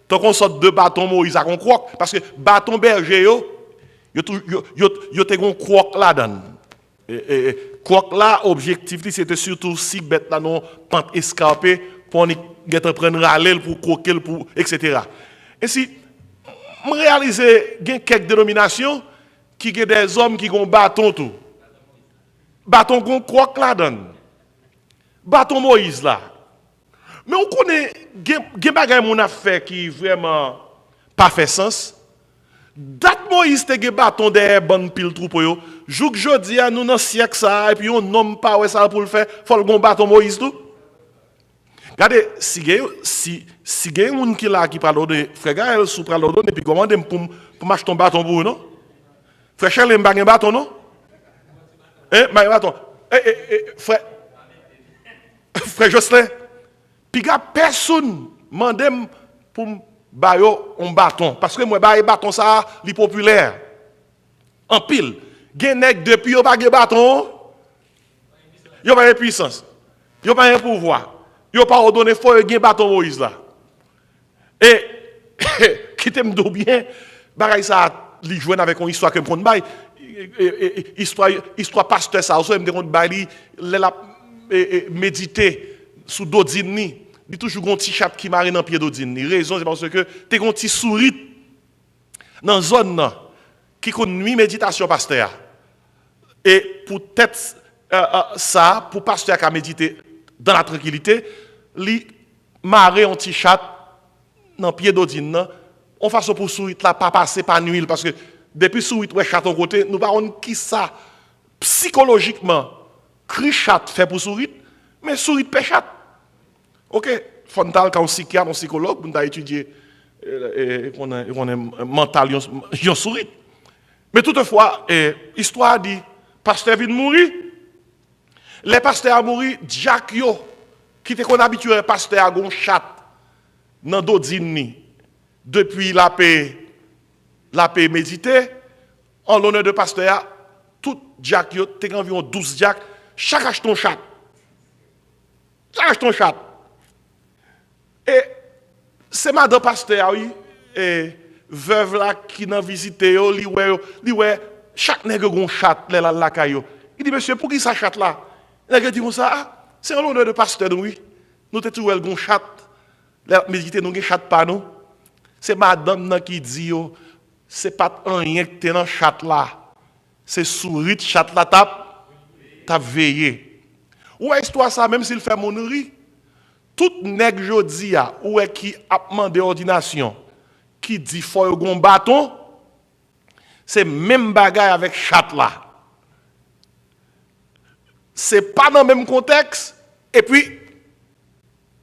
S3: Tant qu'on sort de bâton Moïse à qu'on croque, parce que bâton berger yo te gon croque là-dedans. Croque là, objectif c'était surtout si bête là non pente escarpée pour prendre râler pour croquer pour etc. Et si je réalise quelques dénominations qui ont des hommes qui ont bâton tout. Bâton qu'on croque là-dedans. Bâton Moïse là. Mais on connaît des bagages mon affaire qui vraiment pas fait sens. Date Moïse te ge bâton des bonnes pile troupeau yo. Jouk jodi a nous dans siècle ça et puis on nomme pas ouais ça pour le faire, faut le bon bâton Moïse tout. Regardez, si il y a un monde qui là qui parle de frère Gaël sous parle de puis commande pour m'acheter un bâton pour non. Frère Charles m'ba un bâton non? M'ba un bâton. Frère Jocelyn, puis gars personne mandem pour bayo un bâton parce que moi baye bâton ça li populaire. En pile, gen nèg depuis yo pas gen bâton, yo pas de puissance. Yo pas un pouvoir. Yo pas ordonné faut gen bâton Moïse là. Et qui t'aime do bien, bagay ça li joine avec une histoire que me bail histoire pasteur ça aussi me bail la méditer sous dodine ni. Il toujours un petit chat qui marine dans pied d'odine. La raison c'est parce que tu as un petit souris dans zone qui connaît méditation pasteur. Et pour peut-être ça pour pasteur qui a médité dans la tranquillité, li marrer un petit chat dans pied d'odine, on façon pour sourit là pas passer par nuit parce que depuis sourit ouais chat au côté, nous parlons qui ça psychologiquement cri chat fait pour sourit, mais sourit pas chat. OK, fondamental quand on psychiatre, on psychologue, on a étudié on est mental yon sourit. Mais toutefois, histoire dit pasteur vient mourir. Les pasteurs a mouru, Jack yo qui était qu'on habitué pasteur à gon chat dans dodine depuis la paix médité en l'honneur de pasteur tout Jack yo t'es environ 12 Jack chaque achète ton chat. Chaque achète ton chat. Et c'est madame pasteur oui et veuve là qui n'a visité yo li ouais chaque nèg gon chat là la caillou Il dit, monsieur, pour qui ça chatte là? Il a dit comme ça, ah, c'est un l'honneur de pasteur, oui. Nous te trouvons le chat. La méditer, nous ne chat pas, nous. C'est madame qui dit, c'est pas rien que tu es dans le chat là. C'est souris de chat là, t'as veillé. Ou est-ce toi ça, même s'il fait monnerie? Tout nèg jodi a, ou est qui a demandé ordination, qui dit faut un bâton, c'est même bagaille avec chat là. C'est pas dans le même contexte, et puis,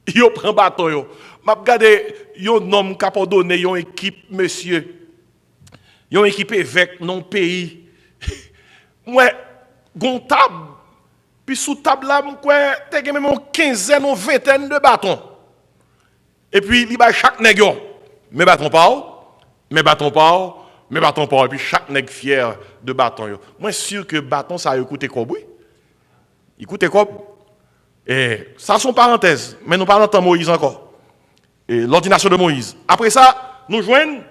S3: yo prend bâton yo. M'a regardé yon homme qui a donné yon équipe, monsieur. Yon équipe avec non pays. Moi, gon table, puis sous table là, moi, t'es même une quinzaine ou vingtaine de bâtons. Et puis, il va chaque nèg yo. Mes bâtons pas, mes bâtons pas, mes bâtons pas. Et puis, chaque nèg fier de bâton yo. Moi, sûr que bâton, ça a écouté quoi, oui? Écoutez quoi? Et ça, sont parenthèses, mais nous parlons de Moïse encore. Et l'ordination de Moïse. Après ça, nous joignons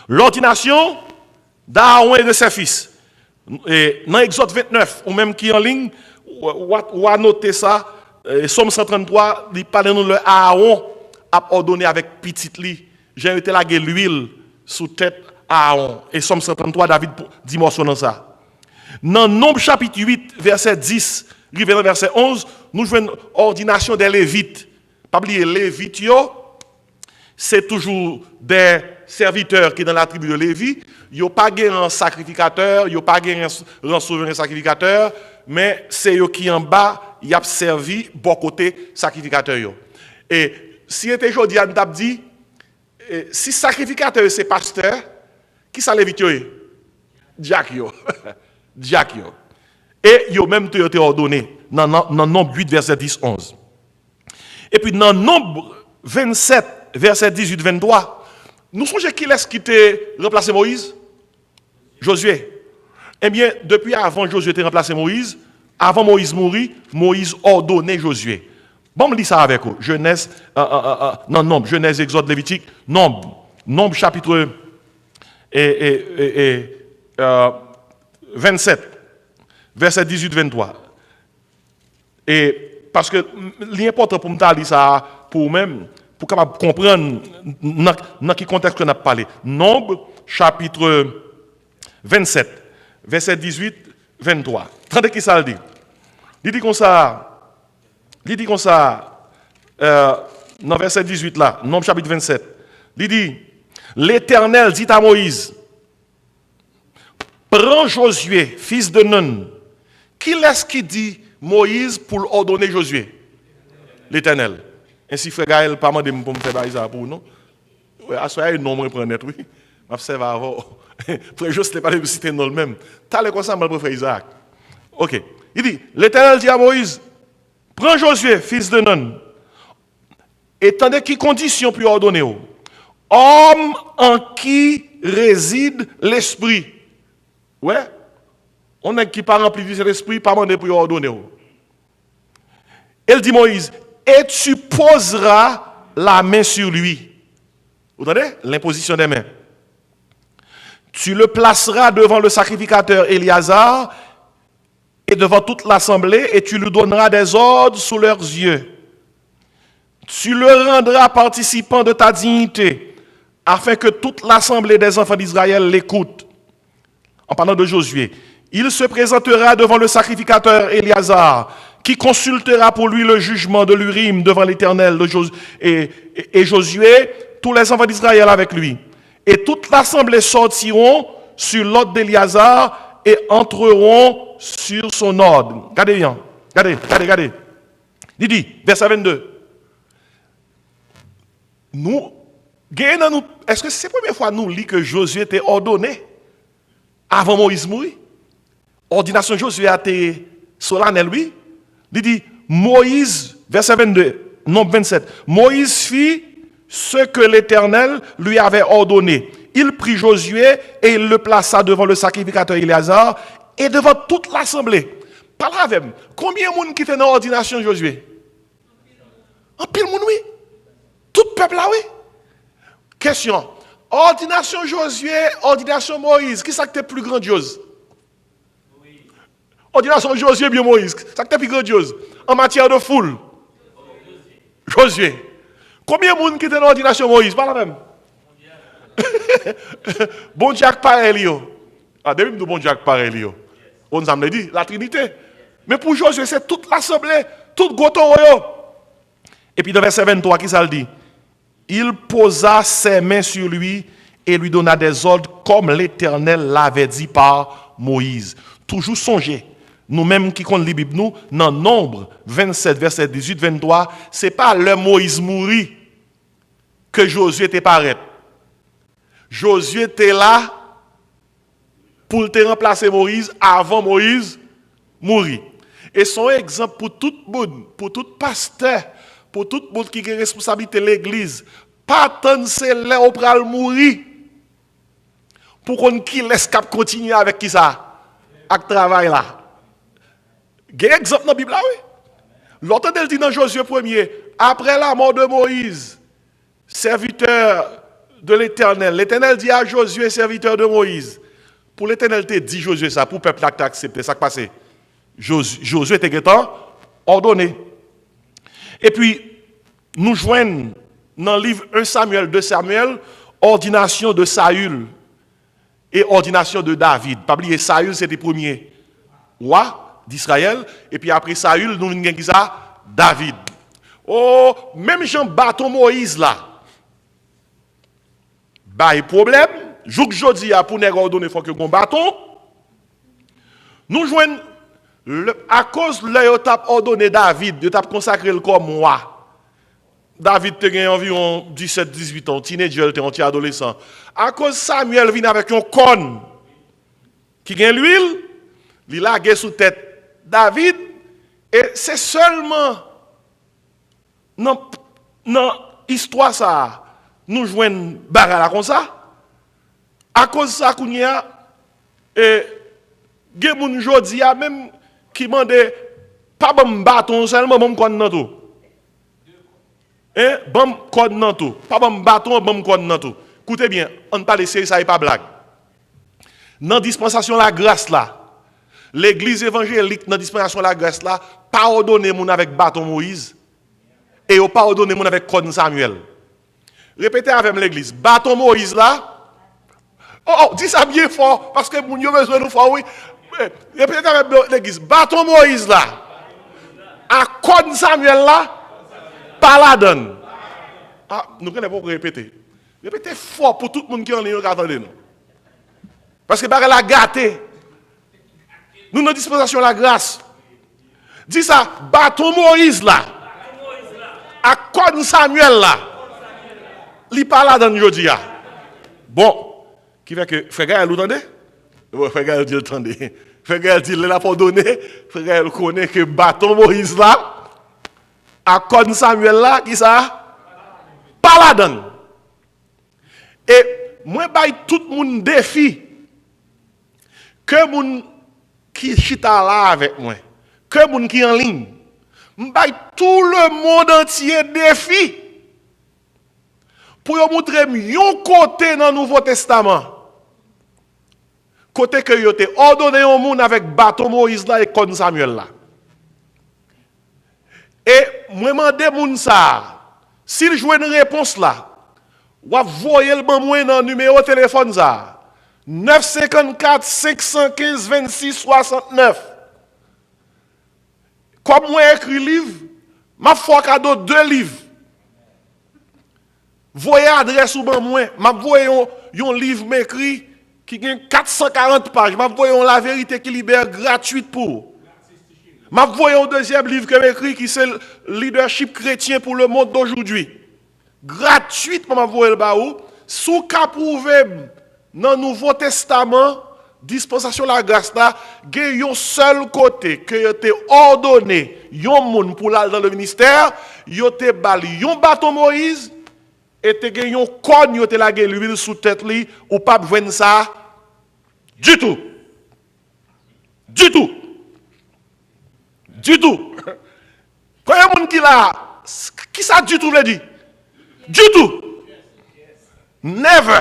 S3: l'ordination d'Aaron et de ses fils. Et dans Exode 29, ou même qui est en ligne, ou à noter ça, Somme 133, il parle de Aaron a ordonné avec petite lit. J'ai été là l'huile sous tête Aaron. Et Somme 133, David dit morceau dans ça. Dans Nombre chapitre 8, verset 10, verset 11, nous jouons ordination des Lévites. Pas oublier, Lévites, c'est toujours des serviteurs qui sont dans la tribu de Lévi. Ils n'ont pas un sacrificateur, ils n'ont pas un souverain sacrificateur, mais c'est eux qui en bas, ils ont servi bon côté sacrificateur. Et si était aujourd'hui, on t'a dit, si sacrificateur c'est pasteur, qui ça Lévite? Diacre. Diacre. Et ils ont même été ordonnés dans Nombre 8, verset 10-11. Et puis dans Nombre 27, verset 18-23, nous songeons qui est-ce qui t'a remplacé Moïse? Josué. Eh bien, depuis avant Josué t'a remplacé Moïse, avant Moïse mourit, Moïse ordonnait Josué. Bon, on lit ça avec vous. Genèse, Nombre, Genèse, Exode, Lévitique, Nombre chapitre 27, verset 18-23. Et parce que l'important pour me dire ça, pour même, pour capable comprendre dans quel contexte qu'on a parlé. Nombre chapitre 27, verset 18-23. Attendez qui ça le dit. Il dit comme ça, dans verset 18 là, Nombre chapitre 27. Il dit, l'Éternel dit à Moïse, prends Josué, fils de Nun. Qui est-ce qui dit Moïse pour ordonner Josué? L'Éternel. Ainsi, frère Gaël, pas demandé pour me faire ça pour nous. Oui, à ce moment-là, il nomme prendre net, oui. M'observe avant. Frère Josué, n'est pas de citer non le même. T'as le conseil pour frère Isaac. Ok. Il dit, l'Éternel dit à Moïse, prends Josué, fils de Nun. Et tendez qui condition pour ordonner? Homme en qui réside l'esprit. Ouais. On est qui pas rempli de l'esprit, pas demandé pour ordonner. Elle dit Moïse, et tu poseras la main sur lui. Vous entendez? L'imposition des mains. Tu le placeras devant le sacrificateur Éliazar et devant toute l'assemblée et tu lui donneras des ordres sous leurs yeux. Tu le rendras participant de ta dignité afin que toute l'assemblée des enfants d'Israël l'écoute. En parlant de Josué, il se présentera devant le sacrificateur Éliazar, qui consultera pour lui le jugement de l'Urim devant l'Éternel et Josué, tous les enfants d'Israël avec lui. Et toute l'assemblée sortiront sur l'ordre d'Éliazar et entreront sur son ordre. Regardez bien, regardez. Il dit, verset 22. Est-ce que c'est la première fois nous lisons que Josué était ordonné avant Moïse mourir? Ordination Josué a été solennelle, oui. Il dit, Moïse, verset 22, Nombre 27, Moïse fit ce que l'Éternel lui avait ordonné. Il prit Josué et il le plaça devant le sacrificateur Éliazar et devant toute l'assemblée. Parle avec moi. Combien de monde qui fait dans l'ordination Josué? En pile monde, oui. Tout peuple là, oui. Question. Ordination Josué, ordination Moïse, qui ça qui est plus grandiose? Ordination Josué bien Moïse. Ça qui est plus grandiose. En matière de foule. Josué. Combien de monde qui était dans l'ordination Moïse? Pas la même. Bon Jack pareil. Ah, depuis que bon Jack pareil. On nous a dit la Trinité. Mais pour Josué, c'est toute l'assemblée, tout goton. Et puis dans verset 23, qui ça le dit? Il posa ses mains sur lui et lui donna des ordres comme l'Éternel l'avait dit par Moïse. Toujours songer. Nous-mêmes qui comptons la Bible, nous, dans Nombre 27, verset 18-23, ce n'est pas le Moïse mourit que Josué était paraît. Josué était là pour te remplacer Moïse avant Moïse mourir. Et son exemple pour tout le monde, pour tout pasteur, pour tout le monde qui a responsabilité de l'église, pas attendre c'est là où pral mourir pour qu'on qui laisse cap continuer avec qui ça, avec travail là. Il y a un exemple dans la Bible là, oui. L'autre elle dit dans Josué 1er, après la mort de Moïse, serviteur de l'Éternel, l'Éternel dit à Josué, serviteur de Moïse, pour l'Éternel te dit Josué ça, pour le peuple qui a accepté, ça qui passe. Josué était ordonné. Et puis, nous joignons dans le livre 1 Samuel, 2 Samuel, ordination de Saül et ordination de David. Pas oublier, Saül c'était le premier roi d'Israël. Et puis après Saül, nous avons qui ça? David. Oh, même Jean bâton Moïse là. Bah, il y a problème. Jouk jodi a pour nous ordonner, il faut que nous bâton. Nous joignons. À cause de l'étape ordonné David, il a consacré le corps moi. David a environ 17-18 ans, teenager, il était adolescent. À cause Samuel vient avec un corne qui a l'huile, il a lagé sous tête David, et c'est seulement dans l'histoire ça, nous jouons bagarre comme ça. À cause de ça, qu'on y a, et Gemoun jodi a même qui mande pas bon bâton seulement bon code dans tout. Bon code dans tout. Pas bon bâton, bon code dans tout. Écoutez bien, on ne parle de ça et pas blague. Dans dispensation la grâce là, l'église évangélique dans dispensation la grâce là, pas ordonner mon avec bâton Moïse et pas ordonner mon avec code Samuel. Répétez avec l'église, bâton Moïse là. Oh, dis ça bien fort parce que mon yo besoin nous fort oui. Répétez avec l'église, bâton Moïse là, à code Samuel là, pas la donne. Ah, nous ne pouvons pas répéter. Répétez fort pour tout le monde qui est en ligne qui attend nous. Parce que par la gâté, nous dans dispensation la grâce. Dis ça, bâton Moïse là, à code Samuel là, li pas la donne aujourd'hui. Bon, qui fait que frère Gaël, vous entendez? Frère Gaël dit, attendez. Frère Gaël dit, il a pas donné. Frère Gaël connaît que bâton Moïse là, à code Samuel là, qui ça? Pas la donne. Et moi, je tout le monde défi que moun qui chita là avec moi, que moun qui en ligne, je tout le monde entier défi pour montrer un côté dans le Nouveau Testament. Côté que yo te ordonné au monde avec bâton Moïse là et code Samuel là. Et moi demande moun ça, s'il joue une réponse là, ou voyez le bon dans le numéro de téléphone ça. 954 515 26 69. Comme moi écrit livre, m'a fait cadeau 2 livres. Voyez adresse ou ban moi, m'a voyé un livre m'écrit qui a 440 pages, m'a voyé la vérité qui libère gratuite pour. M'a voyé un deuxième livre que m'écrit qui c'est leadership chrétien pour le monde d'aujourd'hui. Gratuitement m'a voyé le baou, sous cas prouvé dans le Nouveau Testament, dispensation la grâce là, il y a un seul côté que yo te ordonné yon moun pour aller dans le ministère, yo te bali yon bâton Moïse et te gen yon kon yo te lage l'huile sous tête li ou pas besoin ça du tout. Du tout. Du tout. Quand y a moun qui là, qui ça du tout veut dire? Du tout. Never.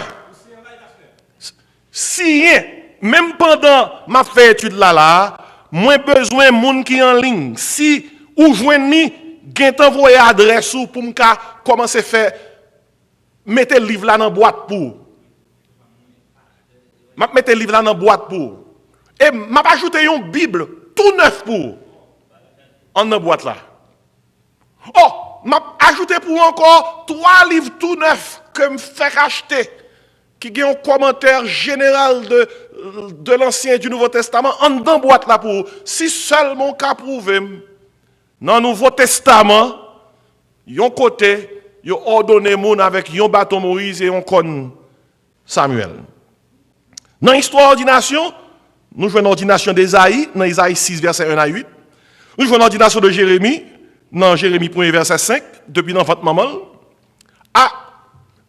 S3: Si rien, même pendant ma fait étude là, moins besoin moun qui en ligne. Si ou joindre gen t'envoyer adresse ou pour m'ka commencer faire mettre le livre là dans boîte pour. M'a mettre le livre là dans boîte pour. Et m'a ajouté une Bible tout neuf pour en dans boîte là. Oh, m'a ajouté pour encore 3 livres tout neufs que me fait acheter qui ont un commentaire général de l'Ancien et du Nouveau Testament en dans boîte là pour si seulement qu'a prouvé dans le Nouveau Testament yon côté yon ordonné moun avec yon bâton Moïse et yon con Samuel. Dans l'histoire d'ordination, nous jouons l'ordination d'Ésaïe, dans Ésaïe 6 verset 1 à 8. Nous jouons l'ordination de Jérémie, dans Jérémie 1 verset 5, depuis l'enfant de maman. Ah,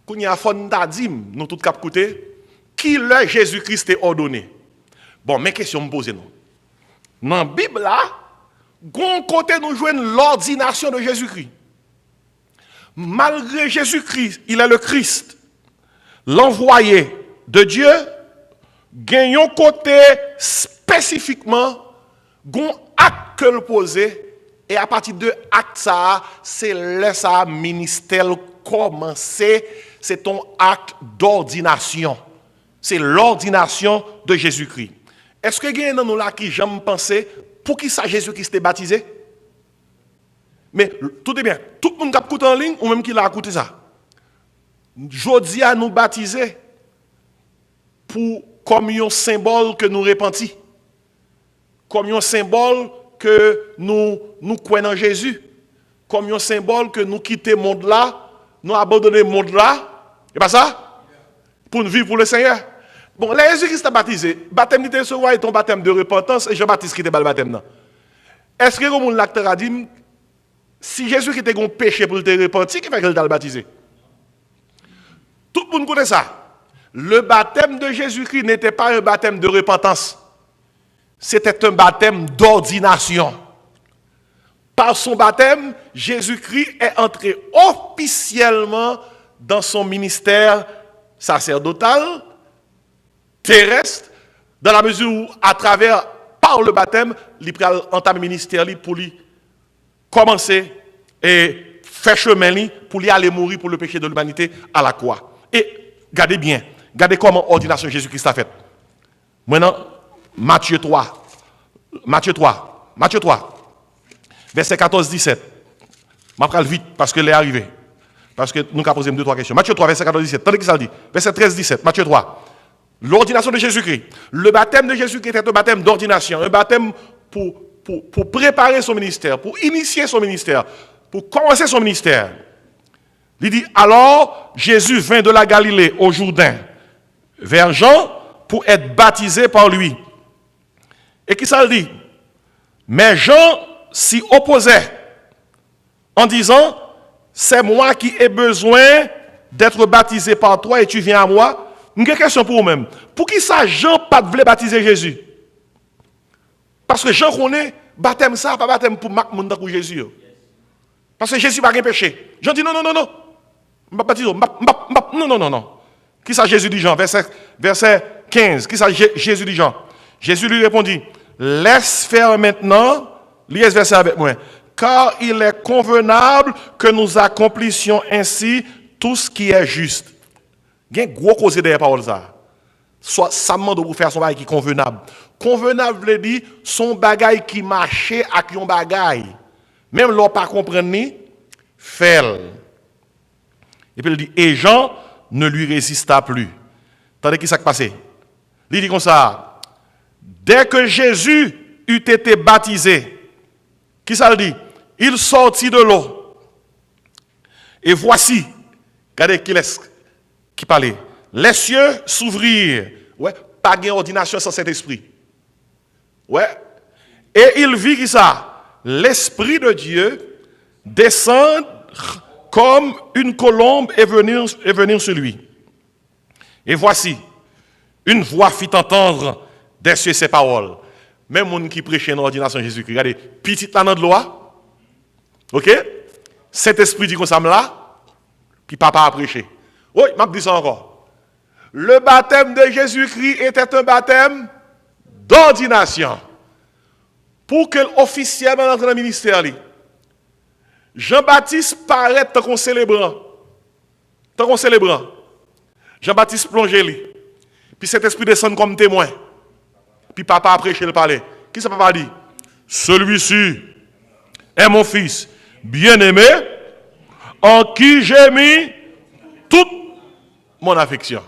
S3: quand il y a fondadim, nous tout cap côté, qui le Jésus-Christ est ordonné. Bon, mes questions me posent non. Dans la Bible là, gon côté nous jouons l'ordination de Jésus-Christ. Malgré Jésus-Christ, il est le Christ, l'envoyé de Dieu, gagnons côté spécifiquement, gon acte que le poser, et à partir de acte ça, c'est là ça ministère commencer, c'est ton acte d'ordination. C'est l'ordination de Jésus-Christ. Est-ce que gagne dans nous là qui j'aime penser pour qui ça Jésus-Christ est baptisé? Mais tout est bien. Tout le monde qui a écouté en ligne ou même qui l'a écouté ça. Jodi à nous baptiser pour comme un symbole que nous repentis. Comme un symbole que nous croyons en Jésus. Comme un symbole que nous quittons le monde là, nous abandonnons le monde là. Et pas ça? Pour nous vivre pour le Seigneur. Bon, là, Jésus-Christ a baptisé. Baptême de recevoir est ton baptême de repentance et Jean-Baptiste qui était le baptême là. Est-ce que comme l'acteur a dit, si Jésus qui était un péché pour te repentir, qui fait qu'il t'a baptisé? Tout le monde connaît ça. Le baptême de Jésus-Christ n'était pas un baptême de repentance. C'était un baptême d'ordination. Par son baptême, Jésus-Christ est entré officiellement dans son ministère sacerdotal, terrestre, dans la mesure où, par le baptême, il peut entamer le ministère pour lui commencer et faire chemin pour lui aller mourir pour le péché de l'humanité à la croix. Et regardez bien, regardez comment ordination Jésus-Christ a fait. Maintenant, Matthieu 3, verset 14-17. Je vais vite parce que l'est arrivé. Parce que nous avons posé 2-3 questions. Matthieu 3, verset 14-17. Tandis que ça dit. Verset 13-17. Matthieu 3. L'ordination de Jésus-Christ. Le baptême de Jésus-Christ était un baptême d'ordination. Un baptême pour préparer son ministère, pour initier son ministère, pour commencer son ministère. Il dit, alors Jésus vint de la Galilée au Jourdain vers Jean pour être baptisé par lui. Et qui ça le dit? Mais Jean s'y opposait en disant, c'est moi qui ai besoin d'être baptisé par toi et tu viens à moi. Une question pour vous-même. Pour qui ça Jean pas voulait baptiser Jésus? Parce que Jean connaît baptême ça, pas baptême pour Macmunda ou Jésus. Parce que Jésus n'a pas de péché. Jean dit non. Non. Qui ça Jésus dit Jean? Verset 15. Qui ça Jésus dit Jean? Jésus lui répondit, laisse faire maintenant, lisez verset avec moi, car il est convenable que nous accomplissions ainsi tout ce qui est juste. Il y a un gros cause derrière parole ça. Soit ça demande pour faire son bagage qui est convenable. Convenable veut dire son bagage qui marchait avec un bagage. Même l'on pas comprendre ni fait. Et puis il dit et Jean ne lui résista plus. Attendez qui s'est passé? Il dit comme ça. Dès que Jésus eut été baptisé, qui ça le dit? Il sortit de l'eau. Et voici, regardez qui parlait. Les cieux s'ouvrirent. Ouais, pas d'ordination sans Saint-Esprit. Ouais. Et il vit qui ça? L'Esprit de Dieu descendre comme une colombe et venir sur lui. Et voici, une voix fit entendre des cieux ces paroles. Même monde qui prêchait dans l'ordination Jésus-Christ. Regardez, petite là dans de loi. OK? Saint-Esprit dit comme ça là, puis papa a prêché. Oui, m'a dit ça encore. Le baptême de Jésus-Christ était un baptême d'ordination. pour que l'officiellement entre dans le ministère. Jean-Baptiste paraît tant qu'on célébrant. Jean-Baptiste plonge lui. Puis cet esprit descend comme témoin. Puis papa a prêché le palais. Qui ça papa dit? Celui-ci est mon fils bien-aimé en qui j'ai mis toute mon affection.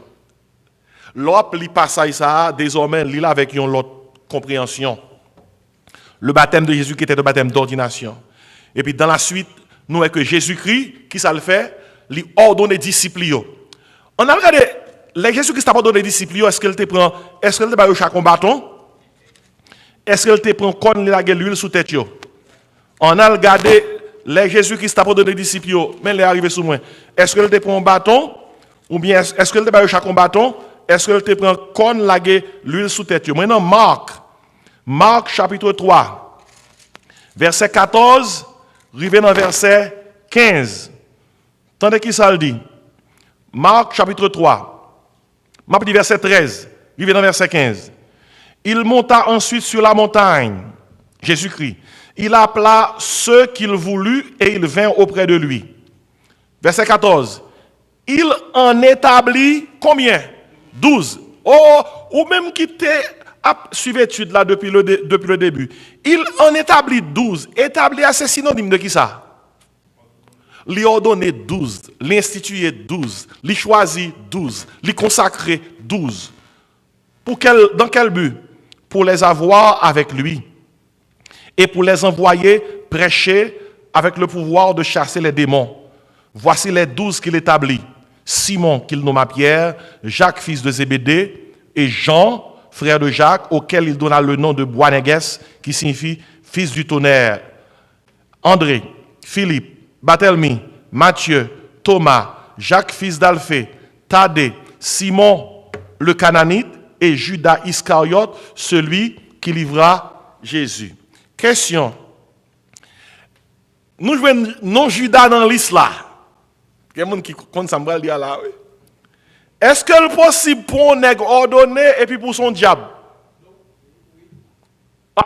S3: L'autre lit passage ça, désormais, lit avec une autre compréhension. Le baptême de Jésus qui était le baptême d'ordination. Et puis dans la suite, nous voyons que Jésus-Christ, qui ça le fait, lui ordonne disciples. On a regardé, les Jésus-Christ a ordonné disciples, est-ce qu'elle te prend, est-ce qu'elle te bat chaque bâton? Est-ce qu'elle te prend comme l'huile sous tête? On a regardé, les Jésus-Christ a ordonné disciples, mais elle est arrivé sous moi. Est-ce qu'elle te prend un bâton? Ou bien est-ce qu'elle te bat chaque bâton? Est-ce qu'elle te prend comme l'huile sous tête? Maintenant, Marc chapitre 3, verset 14, arrivé dans verset 15. Tendez qui ça le dit? Marc chapitre 3, verset 13, arrivé dans verset 15. Il monta ensuite sur la montagne, Jésus-Christ. Il appela ceux qu'il voulut et ils vinrent auprès de lui. Verset 14. Il en établit combien? 12. Oh, ou même qui était suivi l'étude là depuis le début. Il en établit 12. Établir, c'est synonyme de qui ça? Lui ordonner 12, l'instituer 12, lui choisir 12, lui consacrer 12. Dans quel but? Pour les avoir avec lui et pour les envoyer prêcher avec le pouvoir de chasser les démons. Voici les 12 qu'il établit. Simon, qu'il nomma Pierre, Jacques, fils de Zébédée, et Jean, frère de Jacques, auquel il donna le nom de Boanerges, qui signifie fils du tonnerre. André, Philippe, Barthélemy, Matthieu, Thomas, Jacques, fils d'Alphée, Thaddée, Simon, le Cananite, et Judas Iscariote, celui qui livra Jésus. Question. Nous jouons non Judas dans l'islam. Il y a des gens qui comptent ça là. Est-ce que c'est possible pour un nègre ordonné et puis pour son diable?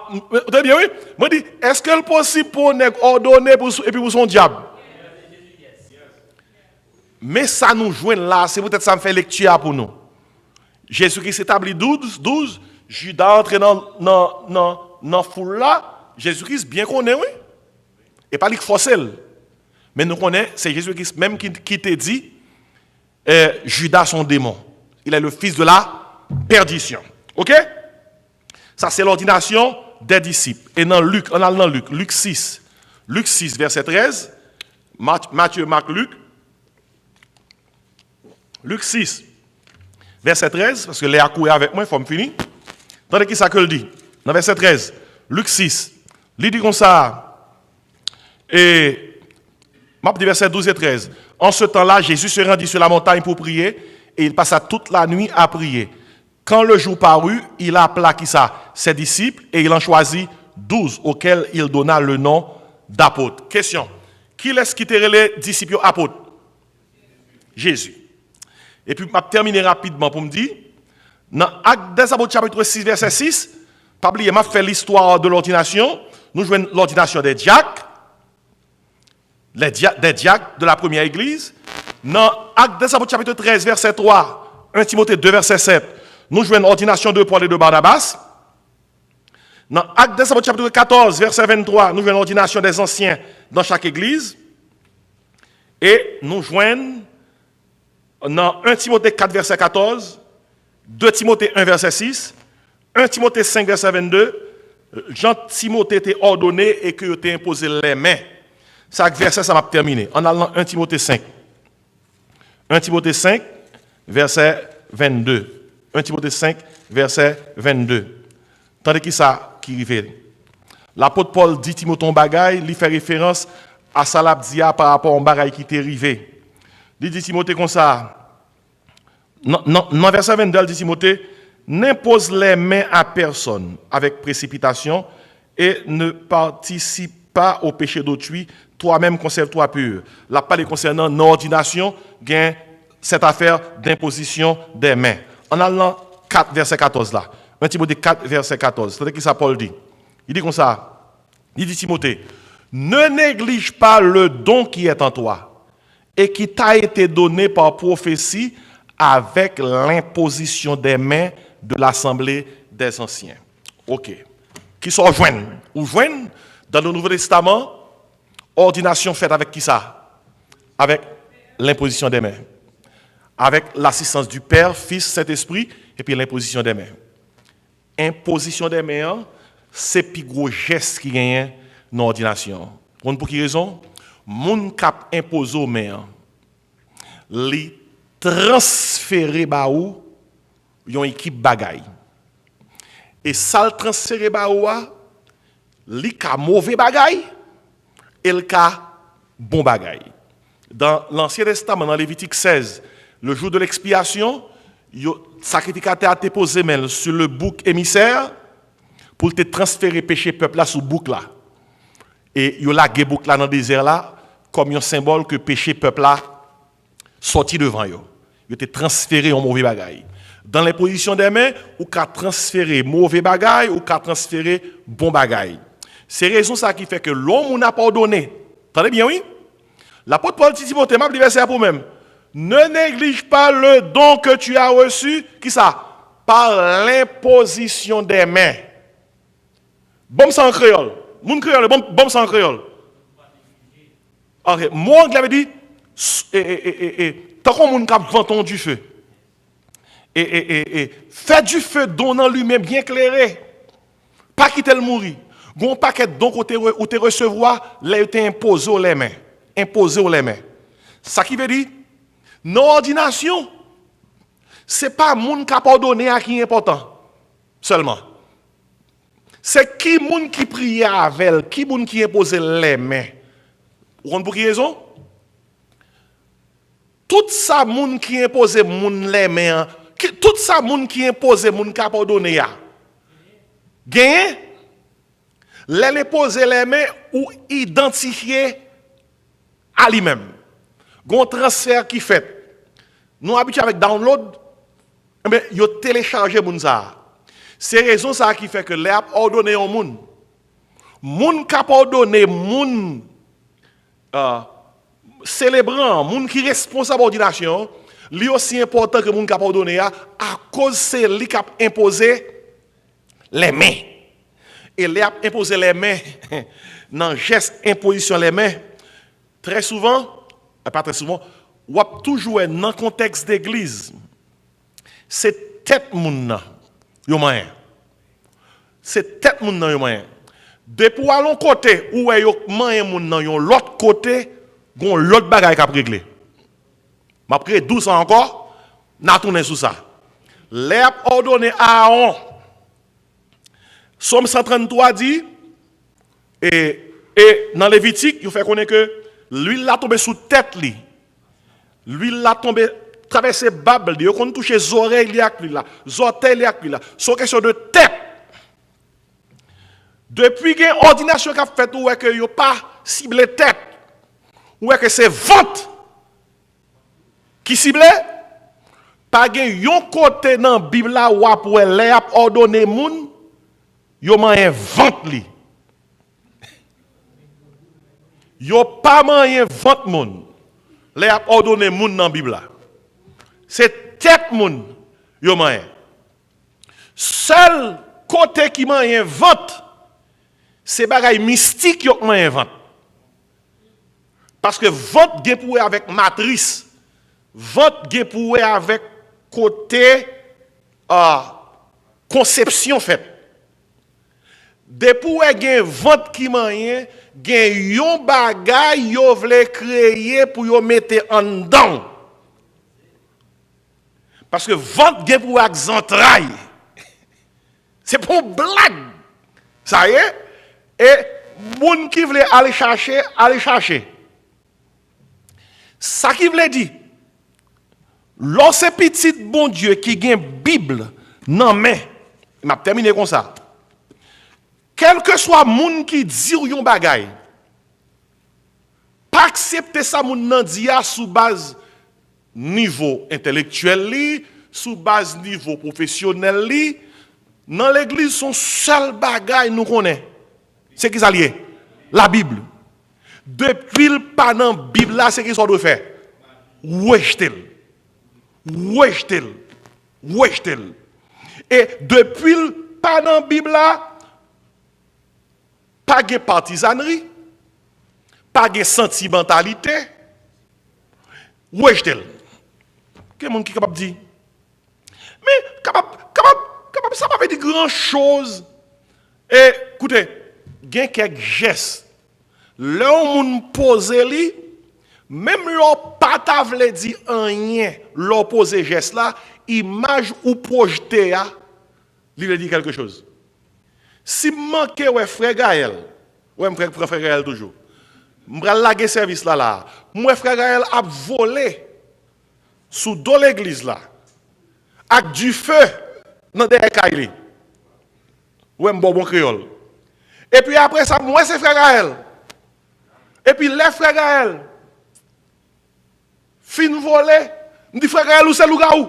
S3: Vous avez bien, oui? Je dis, est-ce que c'est possible pour un nègre ordonné et puis pour son diable? Mais ça nous joint là, c'est peut-être ça me fait lecture pour nous. Jésus-Christ établit 12, Judas entre dans la foule là, Jésus-Christ bien connaît, oui. Et pas lui forcer. Mais nous connaissons, c'est Jésus-Christ même qui te dit, Judas son démon. Il est le fils de la perdition. Ok? Ça c'est l'ordination des disciples. Et dans Luc, on a dans Luc 6. Luc 6, verset 13. Matthieu, Marc, Luc. Luc 6, verset 13, parce que Léa courait avec moi, il faut me finir. Attendez qui ça que le dit. Dans verset 13, Luc 6, il dit comme ça. Et, verset 12 et 13. En ce temps-là, Jésus se rendit sur la montagne pour prier, et il passa toute la nuit à prier. Quand le jour parut, il appela qui ça? Ses disciples, et il en choisit 12, auxquels il donna le nom d'apôtres. Question. Qui est-ce qui était les disciples apôtres? Jésus. Et puis, je vais terminer rapidement pour me dire, dans Actes des Apôtres, chapitre 6, verset 6, pas oublier, je fait l'histoire de l'ordination. Nous jouons l'ordination des diacres, des diacres de la première église. Dans Actes des Apôtres, chapitre 13, verset 3, 1 Timothée 2, verset 7, nous jouons l'ordination de Paul et de Barnabas. Dans Actes des Apôtres, chapitre 14, verset 23, nous jouons l'ordination des anciens dans chaque église. Et nous jouons dans 1 Timothée 4, verset 14, 2 Timothée 1, verset 6, 1 Timothée 5, verset 22, Jean Timothée était ordonné et que tu imposé les mains. Ça verset, ça m'a terminé. En allant 1 Timothée 5. 1 Timothée 5, verset 22. 1 Timothée 5, verset 22. Tandis qui ça qui arrive. L'apôtre Paul dit Timothée bagaille, il fait référence à Salabdia par rapport au bagaille qui t'est arrivé. Il dit Timothée comme ça. Dans verset 22, il dit Timothée, n'impose les mains à personne avec précipitation et ne participe pas au péché d'autrui, toi-même conserve-toi pur. La parole concernant l'ordination, gain cette affaire d'imposition des mains. En allant 4, verset 14 là. 1 Timothée 4, verset 14. C'est-à-dire que ça Paul dit. Il dit comme ça. Il dit Timothée, ne néglige pas le don qui est en toi et qui t'a été donné par prophétie avec l'imposition des mains de l'assemblée des anciens. Ok. Qui sont joints? Ou joignent dans le Nouveau Testament, ordination faite avec qui ça? Avec l'imposition des mains. Avec l'assistance du Père, Fils, Saint-Esprit, et puis l'imposition des mains. Imposition des mains, c'est le plus gros geste qui gagne dans l'ordination. Pour quelle raison? Moun kap impose aux mains, li transférer ba ou yon équipe bagay. Et ça le transférer ba ou li ka mauvais bagay et le ka bon bagay. Dans l'Ancien Testament, dans Lévitique 16, le jour de l'expiation, le sacrificateur a déposé sur le bouc émissaire pour te transférer péché peuple là sous bouc là. Et il y a la bouc là dans le désert là comme un symbole que péché peuple là sorti devant yo. Il te transféré en mauvais bagaille. Dans les positions des mains, ou qu'a transféré mauvais bagaille ou qu'a transféré bon bagaille. C'est raison ça qui fait que l'homme n'a pas pardonné. Entendez bien oui? L'apôtre Paul dit Timothée, m'a dit verset pour même. Ne néglige pas le don que tu as reçu, qui ça? Par l'imposition des mains. Bon sans créole. Moun créole, bon sans créole. Ok, moi je l'avais dit, tant qu'on moun kap vanton du feu. Fait du feu donnant lui-même bien clairé. Pas quitter le mourir. Gon paquet donc ou te recevoir, là te imposé les mains. Imposé les mains. Ça qui veut dire non ordination, c'est pas moun qui a pardonné à qui est important seulement. C'est qui moun qui prie avec elle, qui moun qui impose les mains. Vous comprenez pour quelle raison? Tout ça moun qui impose moun les mains, tout ça moun qui impose moun qui a pardonné ya. Gagne les poser les mains ou identifier à lui-même. Gon transfert qui fait. Nous habitués avec download, mais yo télécharger moun ça. C'est raison ça qui fait que les a ordonné au moun. Moun qui a ordonné moun célébrant, moun qui responsable d'ordination, lui aussi important que moun qui a ordonné à cause c'est lui qui a imposé les mains. Et les a imposé les mains dans geste imposition les mains. Très souvent, pas très souvent, ou toujours dans le contexte d'église, c'est tête moun nan yo moyen. C'est tête moun nan yo moyen. Depuis à l'autre côté, où est yo moyen moun nan yon l'autre côté, gon l'autre bagay k'ap régler. M'après 12 ans encore, n'a tourné sous ça. Les a ordonné à Aaron. Somme 133 dit, et dans Lévitique, il fait connaître que l'huile l'a tombé sous tête li. L'huile l'a tombé traversé Babel, il a touché les oreilles li ak lui là, les orteils li ak lui là. C'est question de tête. Depuis qu'il y a une ordination qui a fait ou est que yo pas ciblé tête, ou est que c'est ventre qui ciblé, pas gen yon côté dans la Bible là ou après les a ordonné moun, yo man ventre li. Yo pas man ventre moun. Les a ordonné moun dans la Bible là. C'est tête moun yo man. Seul côté qui man ventre, c'est bagay mystique yo man ventre. Parce que ventre gen pour avec matrice. Ventre gen pour avec côté conception faite. Depuis gen ventre qui man gen yon bagay yo vle créer pour yo mettre en dedans. Parce que ventre gen pour avec entrailles. C'est pour blague. Ça y est. Et moun qui vle aller chercher, aller chercher. Ça qui veut dire, lorsque petit bon Dieu qui a une Bible, non mais, je vais terminer comme ça. Quel que soit le monde qui dit yon bagay, pas accepter ça moun nan dia sous base niveau intellectuel li, sous base niveau professionnel li, dans l'église son seul bagay nous connaît.
S4: C'est qui ça lié? La Bible. Depuis le pas dans la Bible là, c'est qui ça doit faire? Rejeter. Et depuis le pas dans la Bible là, pas de partisanerie, pas de sentimentalité, rejeter. Quel monde qui est capable de dire? Mais capable, ça ne veut pas dire grand chose. Et écoutez, il y a quelques gestes. Là où on pose li, même leur pas tavle dit rien, leur pose geste là, image ou projeté là, il dit quelque chose. Si manque ouais frère Gaël, ouais frère Gaël toujours. M'bra laguer service là. Moi frère Gaël a volé sous dans l'église là. Avec du feu dans derrière Kaili. Ouais bon créole. Et puis après ça, moi c'est frère Gaël. Et puis les frères Gaël fin volé, me dit frère Gaël ou c'est Lougaou.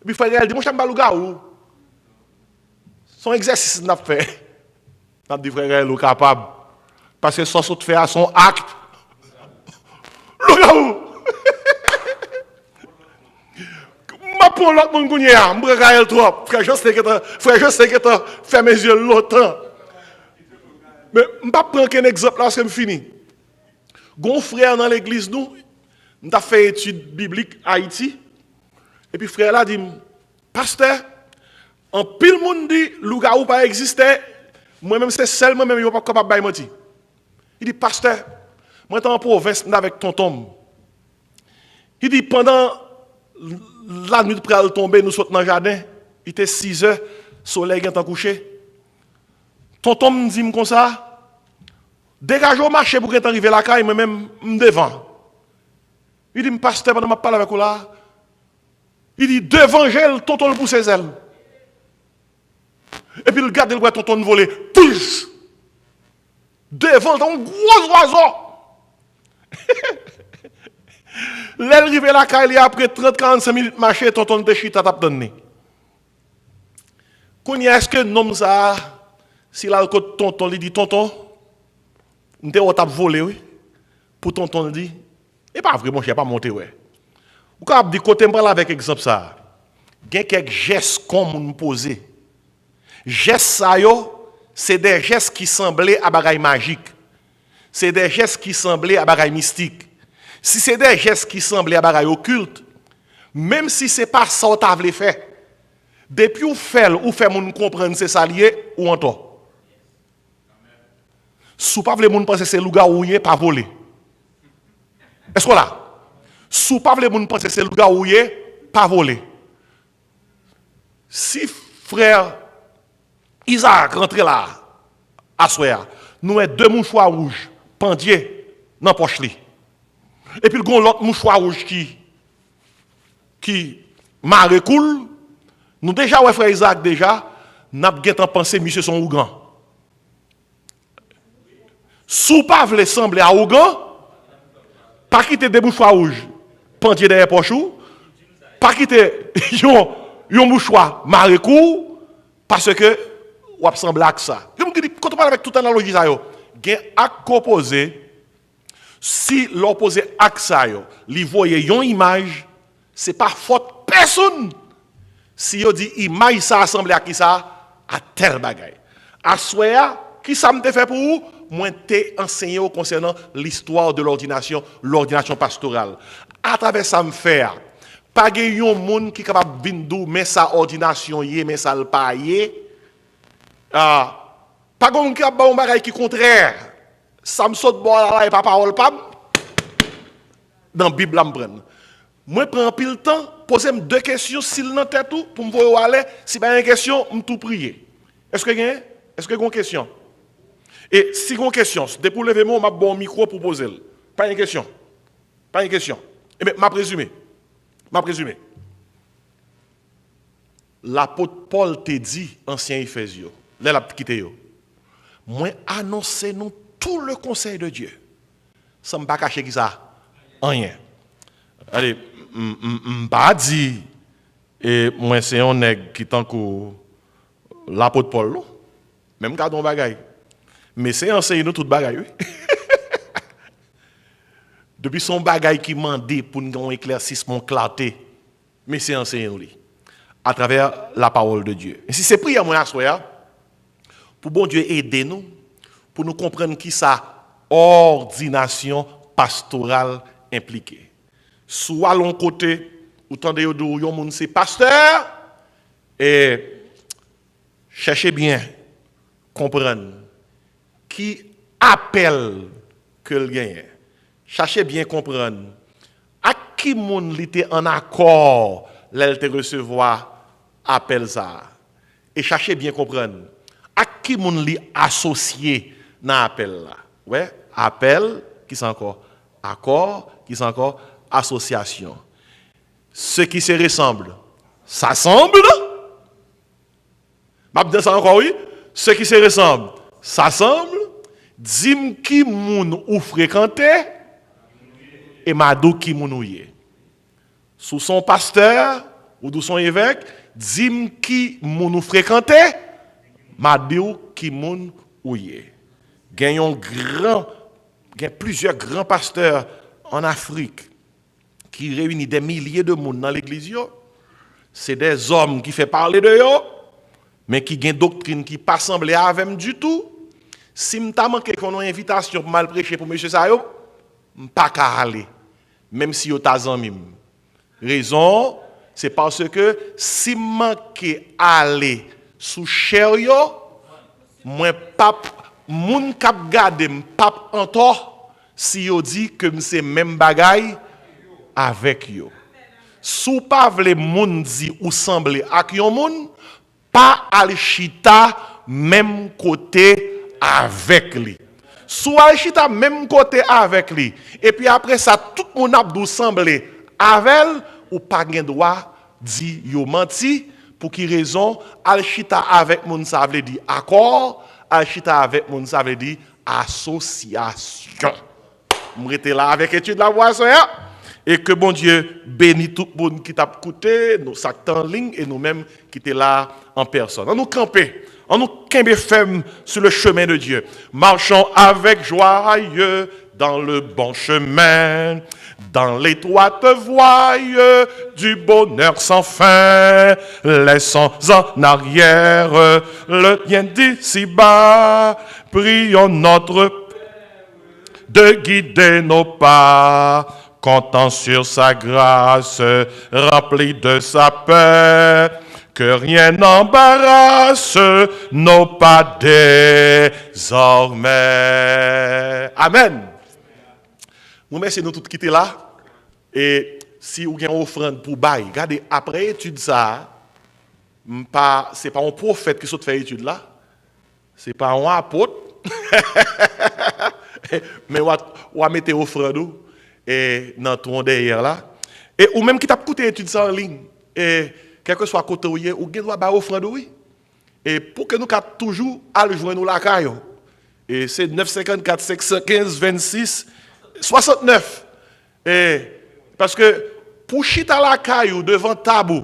S4: Et puis frère Gaël dit moi j'aime pas Lougaou. Son exercice n'a fait. N'a dit frère Gaël ou capable parce que son saute fait à son acte. Lougaou. Ma pour l'autre monde gounia, me Gaël trop. Frère je sais que tu fait mes yeux longtemps. Mais je pas prendre un exemple là, c'est fini. Gon frère dans l'église nous, nous fait étude biblique à Haïti. Et puis frère là dit pasteur, en pile monde dit Lougaou pas exister, moi-même c'est seul moi-même yo pas capable bailler menti. Il dit pasteur, moi en province avec tonton. Il dit pendant la nuit près de tomber nous saute dans le jardin, il était 6 heures, soleil est en couché. Tonton me dit comme ça, dégage au marché pour arriver à la caille, moi-même, devant. Il dit, pasteur, pendant que je parle avec vous là, il dit, devant elle, tonton le pousse ses ailes. Et puis, il garde le tonton voler. Pousse! Devant, un gros oiseau. L'aile arrive à la caille, après 30-45 minutes marché, tonton de chita tape donné. Est-ce que nom ça, si là, tonton, il dit, tonton, on t'a volé, oui. Pour tonton dit, et pas vraiment, je n'ai pas monté, ouais. Ou quand on dit, côté avec exemple ça, il y a quelques gestes qu'on nous pose. Gestes ça, c'est des gestes qui semblaient à bagaille magique. C'est des gestes qui semblaient à bagaille mystique. Si c'est des gestes qui semblaient à bagaille occulte, même si ce n'est pas ça que tu as fait, depuis ou fait moun comprendre c'est ça lié ou en toi. Si pas vle moun penser c'est Lougaou pas volé. Est-ce que là? Si pas vle moun penser c'est Lougaou pas volé. Si frère Isaac rentre là à soir, nous avons 2 mouchoirs rouges pendiers dans poche li. Et puis il y a l'autre mouchoir rouge qui marre coule. Nous déjà ouais frère Isaac déjà n'a pas pensé monsieur son Ougan. Sous pas vle sembler à Ougan, pas quitter des mouchoirs rouges pendier derrière pochou, pas quitter yon mouchoir marécou parce que ou semble à ça. Je me dis quand on parle avec toute analogie ça yo, gen ak opposé si l'opposé ak ça yo, li voye yon image, c'est pas faute personne. Si yo dit image ça assemblé à qui ça à tel bagay. À soya qui ça me fait pour vous? Moi t'ai enseigné concernant l'histoire de l'ordination pastorale. À travers ça me faire pas yon monde qui capable vindou mais sa ordination yé mais ça le pas yé. Pas gon qui a bon bagay qui contraire. Ça me saute bon là et pas parole pas dans Bible là me prendre. Moi prends pile temps poser 2 questions s'il dans tête tout pour me voir aller si pas une question me tout prier. Est-ce que une question? Et si une question, dès pour lever moi m'a bon micro pour poser. Pas une question. Et bien m'a présumé. L'apôtre Paul te dit ancien Éphésio, là l'a quitté yo. Moi annoncer nous tout le conseil de Dieu. Ça me pas cacher qui ça rien. Allez, pas dit et moi c'est un nèg qui tant que l'apôtre Paul. Même quand on bagaille. Mais c'est enseigner nous tout bagaille. Depuis son bagaille qui mandé pour nous un éclaircissement clarté, mais c'est enseigner nous à travers la parole de Dieu. Et si c'est prière moi soir pour bon Dieu aider nous pour nous comprendre qui ça ordination pastorale impliquée. Soit l'on côté ou tendez au dos yon moun c'est pasteur et cherchez bien comprendre qui appelle que le gagne. Cherchez bien comprendre à qui moun li te en accord l'elle te recevoir appel ça. Et cherchez bien comprendre à qui moun li associé dans appel là. Ouais, appel qui c'est encore accord qui c'est encore association. Ce qui se ressemble s'assemble. M'a dit ça encore oui, ce qui se ressemble s'assemble. Dim qui moun ou fréquenté et madou qui moun ou yé. Sous son pasteur ou sous son évêque, dim qui moun ou fréquenté, madou qui moun ou yé. Gagnons plusieurs grands pasteurs en Afrique qui réunissent des milliers de monde dans l'église. C'est des hommes qui font parler de eux, mais qui ont une doctrine qui pas semblée avec eux du tout. Si m'ta manqué qu'on a une invitation pour mal prêcher pour monsieur Sayo, pas qu'à aller, même si yo ta zanmim. Raison, c'est parce que si manqué aller sous cher yo, moi pas moun k'ap gade m'pap entor si yo dit que c'est même bagaille avec yo. Sou pa vle moun di ou semble ak yon moun, pas al chita même côté avec lui. Sou al chita même côté avec lui. Et puis après ça, tout moun abdou semble avec ou pas gen droit di yo menti. Pour qui raison? Al chita avec moun ça veut dire accord. Al chita avec moun ça veut dire association. M'rete là avec étude la voix ça. Et que bon Dieu bénisse tout le monde qui t'a écouté, nous sommes en ligne et nous-mêmes qui étaient là en personne. On nous camper, on nous camper ferme sur le chemin de Dieu. Marchons avec joie dans le bon chemin, dans l'étroite voie du bonheur sans fin. Laissons en arrière le bien d'ici-bas. Prions notre de guider nos pas. Comptant sur sa grâce, rempli de sa paix, que rien n'embarrasse nos pas désormais. Amen. Nous merci nous tous quitter là. Et si vous avez une offrande pour bail, regardez, après étude ça, c'est pas un prophète qui saute faire étude là. C'est pas un apôtre. Mais on va mettre offrande et dans ton derrière là et ou même qui t'a coûté étude ça en ligne et quel que soit côté où ou doit ba offrande oui et pour que nous toujours aller joindre nous la caille et c'est 954 515 26 69 et parce que pour chita la caille devant tabou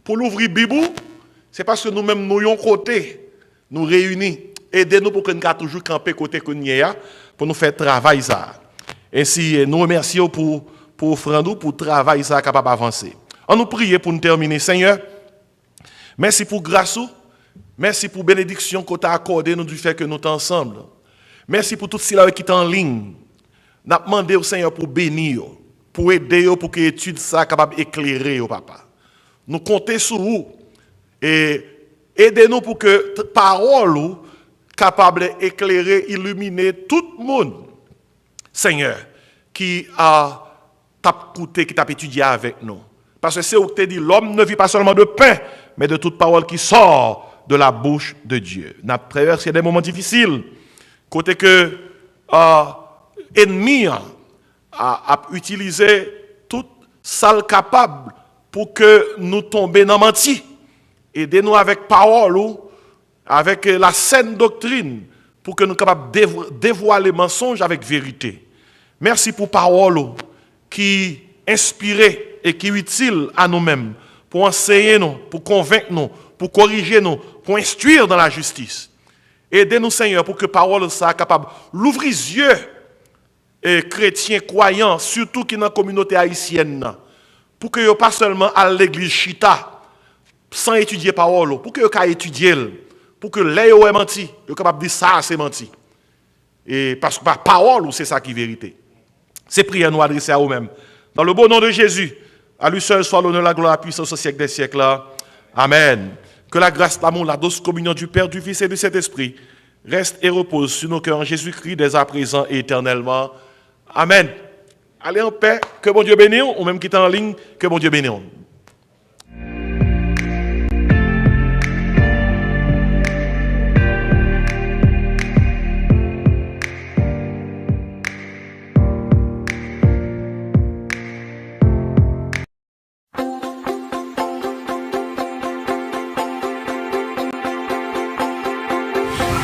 S4: pour l'ouvrir bibou c'est parce que nous même nous yon côté nous réunis aider nous pour que nous toujours camper côté qu'on pour nous faire travail ça. Ainsi, nous remercions pour offrande, pour travail ça capable d'avancer. On nous prie pour nous terminer. Seigneur, merci pour grâce, merci pour bénédiction que tu as accordé nous du fait que nous sommes ensemble. Merci pour tout cela qui est en ligne. Nous avons demandé au Seigneur pour bénir, pour aider, pour que l'étude soit capable d'éclairer, papa. Nous comptons sur vous et aidez-nous pour que la parole capable d'éclairer, illuminer tout le monde. Seigneur, qui a coûté, qui t'a étudié avec nous. Parce que c'est où tu dit, l'homme ne vit pas seulement de pain, mais de toute parole qui sort de la bouche de Dieu. Nous avons traversé des moments difficiles, côté que l'ennemi a utilisé toute salle capable pour que nous tombions dans menti. Aidez-nous avec parole, avec la saine doctrine, pour que nous soyons capables de dévoiler mensonges avec vérité. Merci pour parole qui inspire et qui est utile à nous-mêmes, pour enseigner nous, pour convaincre nous, pour corriger nous, pour instruire dans la justice. Aidez-nous, Seigneur, pour que parole soit capable d'ouvrir les yeux et chrétiens croyants, surtout qui dans la communauté haïtienne, pour que yo pas seulement à l'église chita, sans étudier parole, pour que yo ka étudier, pour que les yo est menti, yo capable de dire ça c'est menti. Et parce que par parole, c'est ça qui est vérité. C'est prière nous adresser à nous-mêmes. Dans le beau nom de Jésus, à lui seul soit l'honneur, la gloire, la puissance au siècle des siècles. Amen. Que la grâce, l'amour, la douce communion du Père, du Fils et du Saint-Esprit reste et repose sur nos cœurs en Jésus-Christ, dès à présent et éternellement. Amen. Allez en paix, que bon Dieu bénisse, ou même qui est en ligne, que bon Dieu bénisse.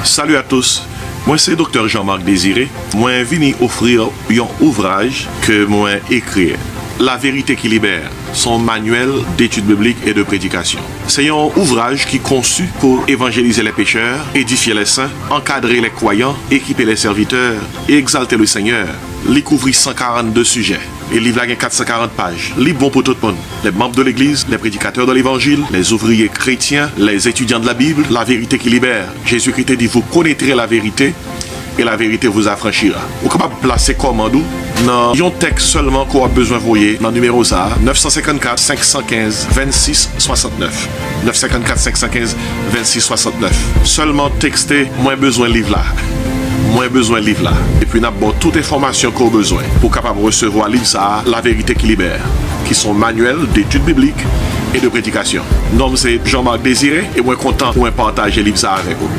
S3: Salut à tous, moi c'est Dr. Jean-Marc Désiré. Moi venu offrir un ouvrage que moi écrit. La vérité qui libère, son manuel d'études bibliques et de prédication. C'est un ouvrage qui est conçu pour évangéliser les pécheurs, édifier les saints, encadrer les croyants, équiper les serviteurs et exalter le Seigneur. Il couvre 142 sujets. Et le livre a 440 pages. Livre bon pour tout le monde. Les membres de l'Église, les prédicateurs de l'Évangile, les ouvriers chrétiens, les étudiants de la Bible, la vérité qui libère. Jésus-Christ dit, vous connaîtrez la vérité et la vérité vous affranchira. Vous êtes capable de placer commandou dans un texte seulement qu'on a besoin de voyer dans le numéro 954 515 26 69. 954 515 26 69. Seulement texter, moins besoin de livre là. Moins besoin de livre là. Et puis, nous avons toute information qu'on a besoin pour capable recevoir livre ça, la vérité qui libère, qui sont manuels d'études bibliques et de prédication. Nom c'est Jean-Marc Désiré et moi content pour partager livre ça avec vous.